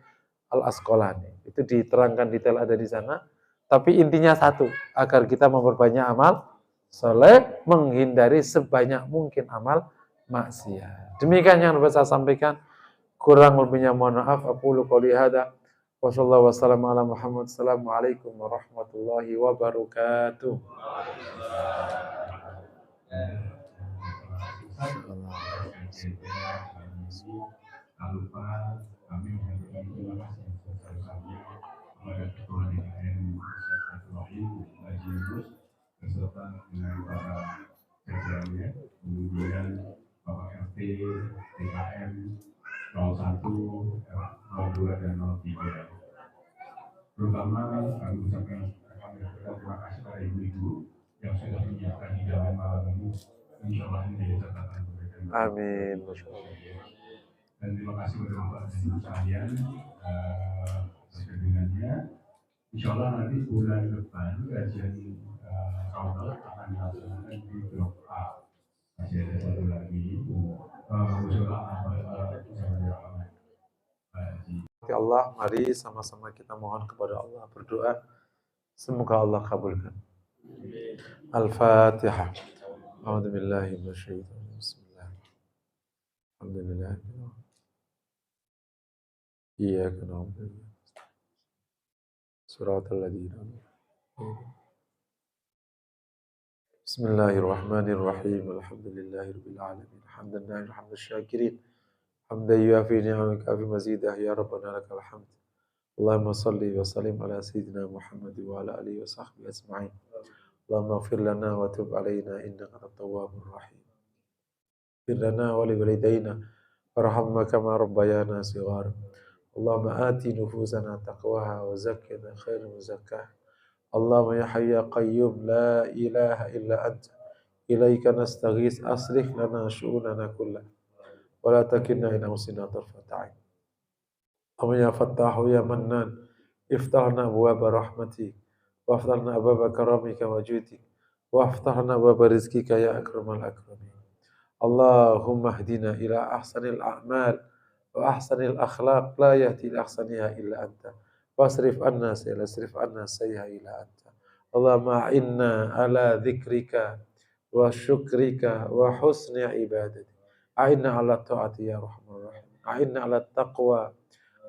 Al-Asqalani. Itu diterangkan detail ada di sana. Tapi intinya satu, agar kita memperbanyak amal soleh, menghindari sebanyak mungkin amal maksiat. Demikian yang dapat saya sampaikan. Kurang lebihnya mohon maaf. Aqulu qouli hadza wa sallallahu wasallam ala Muhammad. Assalamualaikum warahmatullahi wabarakatuh. Tak lupa kami mengucapkan terima kasih sebesar-besarnya kepada Ketua DKM Silaturahim Haji Yunus beserta dengan para jajarannya, kemudian Bapak RT, DKM 01, 02 dan 03. Terutama kami ucapkan terima kasih kepada ibu-ibu yang sudah menyiapkan hidangan malam ini. Insya Allah ini menjadi catatan kebaikan. Amin. Dan terima kasih kepada Bapak dan Ibu sekalian sekenangannya. Insya Allah nanti bulan depan kajian Ramadan akan dilaksanakan di Blok A. Masih ada satu lagi musola Ya Allah, mari sama-sama kita mohon kepada Allah, berdoa. Semoga Allah kabulkan. Al-Fatihah. A'udzubillahi minasyaitonir rajim. Bismillah. Alhamdulillah. Iyyaka na'budu wa Suratul ladzina. Bismillahirrahmanirrahim. Alhamdulillahirabbil alamin. Hamdan syakirin. Hamdan yuafi ni'amaka fi mazidah ya rabbana lakal hamd. Allahumma salli wa sallim ala sayyidina Muhammad wa ala alihi wa sahbihi ajma'in. Allahumma ighfir lana wa tub alaina innaka antat tawwabur rahim. Ighfir lana wa li walidayna warhamna kama rabbayana shighara. Allahumma ati nufusana taqwaha wa zakkina khairan zakah. Allahumma ya hayyu ya qayyum la ilaha illa anta ilaika nastaghis aslih lana syu'unana kullah wa la takilna ila anfusina tarfata 'ain. Allahumma ya fattahu ya mannan iftah lana abwaaba rahmatik wa aftah lana abwaaba karamika wa judika wa aftah lana abwaaba rizqika ya akramal akramin. Allahumma hdina ila ahsanil a'mal wa ahsanil akhlaq la yahdi ila ahsaniha illa anta wasrif anna sayyi'a ila anta. Allahumma a'inna ala dzikrika wa syukrika wa husni ibadati. A'inna ala ta'ati ya rahman rahim. A'inna ala taqwa.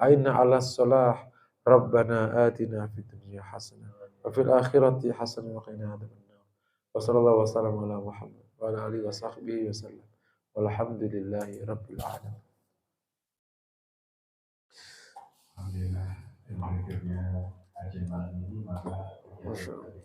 A'inna ala salah. Rabbana atina fid dunya hasanah wa fil akhirati hasanah wa qina adzabannar. Wa sallallahu wasallam ala Muhammad wa ala alihi wa sahbihi wasallam. Walhamdulillahi rabbil alamin. Alhamdulillah, akhirnya kajian malam ini maka